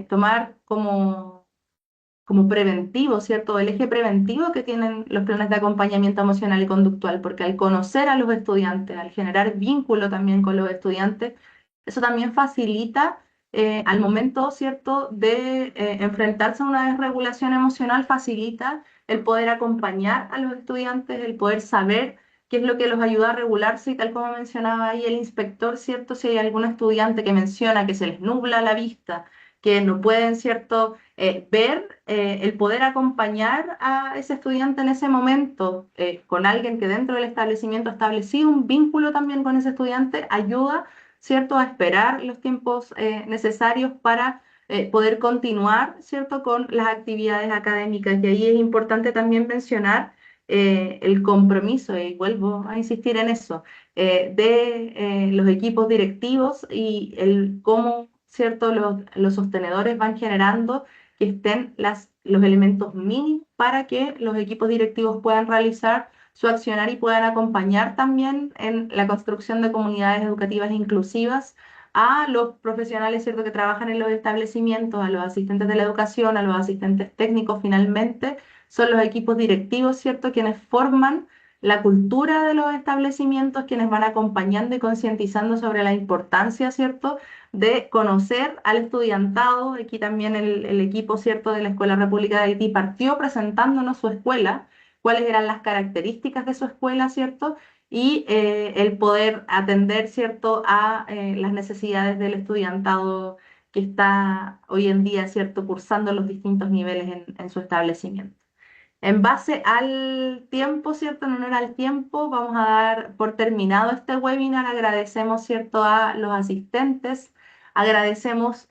tomar como preventivo, ¿cierto? El eje preventivo que tienen los planes de acompañamiento emocional y conductual, porque al conocer a los estudiantes, al generar vínculo también con los estudiantes, eso también facilita al momento, ¿cierto?, de enfrentarse a una desregulación emocional, facilita el poder acompañar a los estudiantes, el poder saber qué es lo que los ayuda a regularse y tal como mencionaba ahí el inspector, ¿cierto? Si hay algún estudiante que menciona que se les nubla la vista, que no pueden, ¿cierto?, ver el poder acompañar a ese estudiante en ese momento con alguien que dentro del establecimiento ha establecido un vínculo también con ese estudiante, ayuda, ¿cierto?, a esperar los tiempos necesarios para poder continuar, ¿cierto?, con las actividades académicas. Y ahí es importante también mencionar el compromiso, y vuelvo a insistir en eso, de los equipos directivos y el cómo, ¿cierto?, los sostenedores van generando que estén los elementos mínimos para que los equipos directivos puedan realizar su accionar y puedan acompañar también en la construcción de comunidades educativas inclusivas a los profesionales, ¿cierto?, que trabajan en los establecimientos, a los asistentes de la educación, a los asistentes técnicos finalmente, son los equipos directivos, ¿cierto?, quienes forman la cultura de los establecimientos, quienes van acompañando y concientizando sobre la importancia, ¿cierto?, de conocer al estudiantado. Aquí también el equipo, ¿cierto?, de la Escuela República de Haití partió presentándonos su escuela, cuáles eran las características de su escuela, ¿cierto?, y el poder atender, ¿cierto?, a las necesidades del estudiantado que está hoy en día, ¿cierto?, cursando los distintos niveles en su establecimiento. En base al tiempo, ¿cierto? En honor al tiempo, vamos a dar por terminado este webinar. Agradecemos, ¿cierto?, a los asistentes. Agradecemos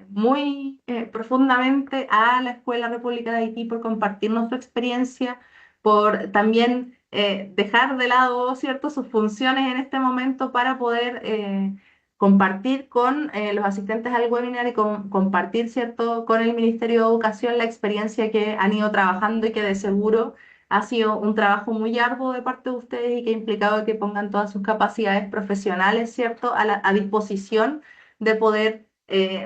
muy profundamente a la Escuela República de Haití por compartirnos su experiencia, por también dejar de lado, ¿cierto?, sus funciones en este momento para poder compartir con los asistentes al webinar y compartir, ¿cierto?, con el Ministerio de Educación la experiencia que han ido trabajando y que de seguro ha sido un trabajo muy arduo de parte de ustedes y que ha implicado que pongan todas sus capacidades profesionales, ¿cierto?, a disposición de poder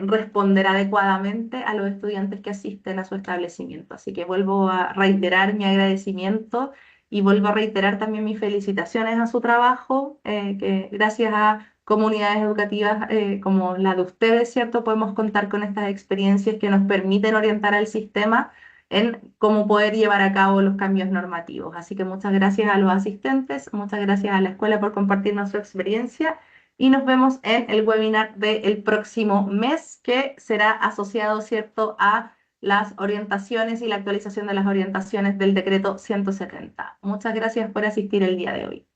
responder adecuadamente a los estudiantes que asisten a su establecimiento. Así que vuelvo a reiterar mi agradecimiento y vuelvo a reiterar también mis felicitaciones a su trabajo, que gracias a comunidades educativas como la de ustedes, ¿cierto?, podemos contar con estas experiencias que nos permiten orientar al sistema en cómo poder llevar a cabo los cambios normativos. Así que muchas gracias a los asistentes, muchas gracias a la escuela por compartirnos su experiencia y nos vemos en el webinar del próximo mes que será asociado, ¿cierto?, a las orientaciones y la actualización de las orientaciones del decreto 170. Muchas gracias por asistir el día de hoy.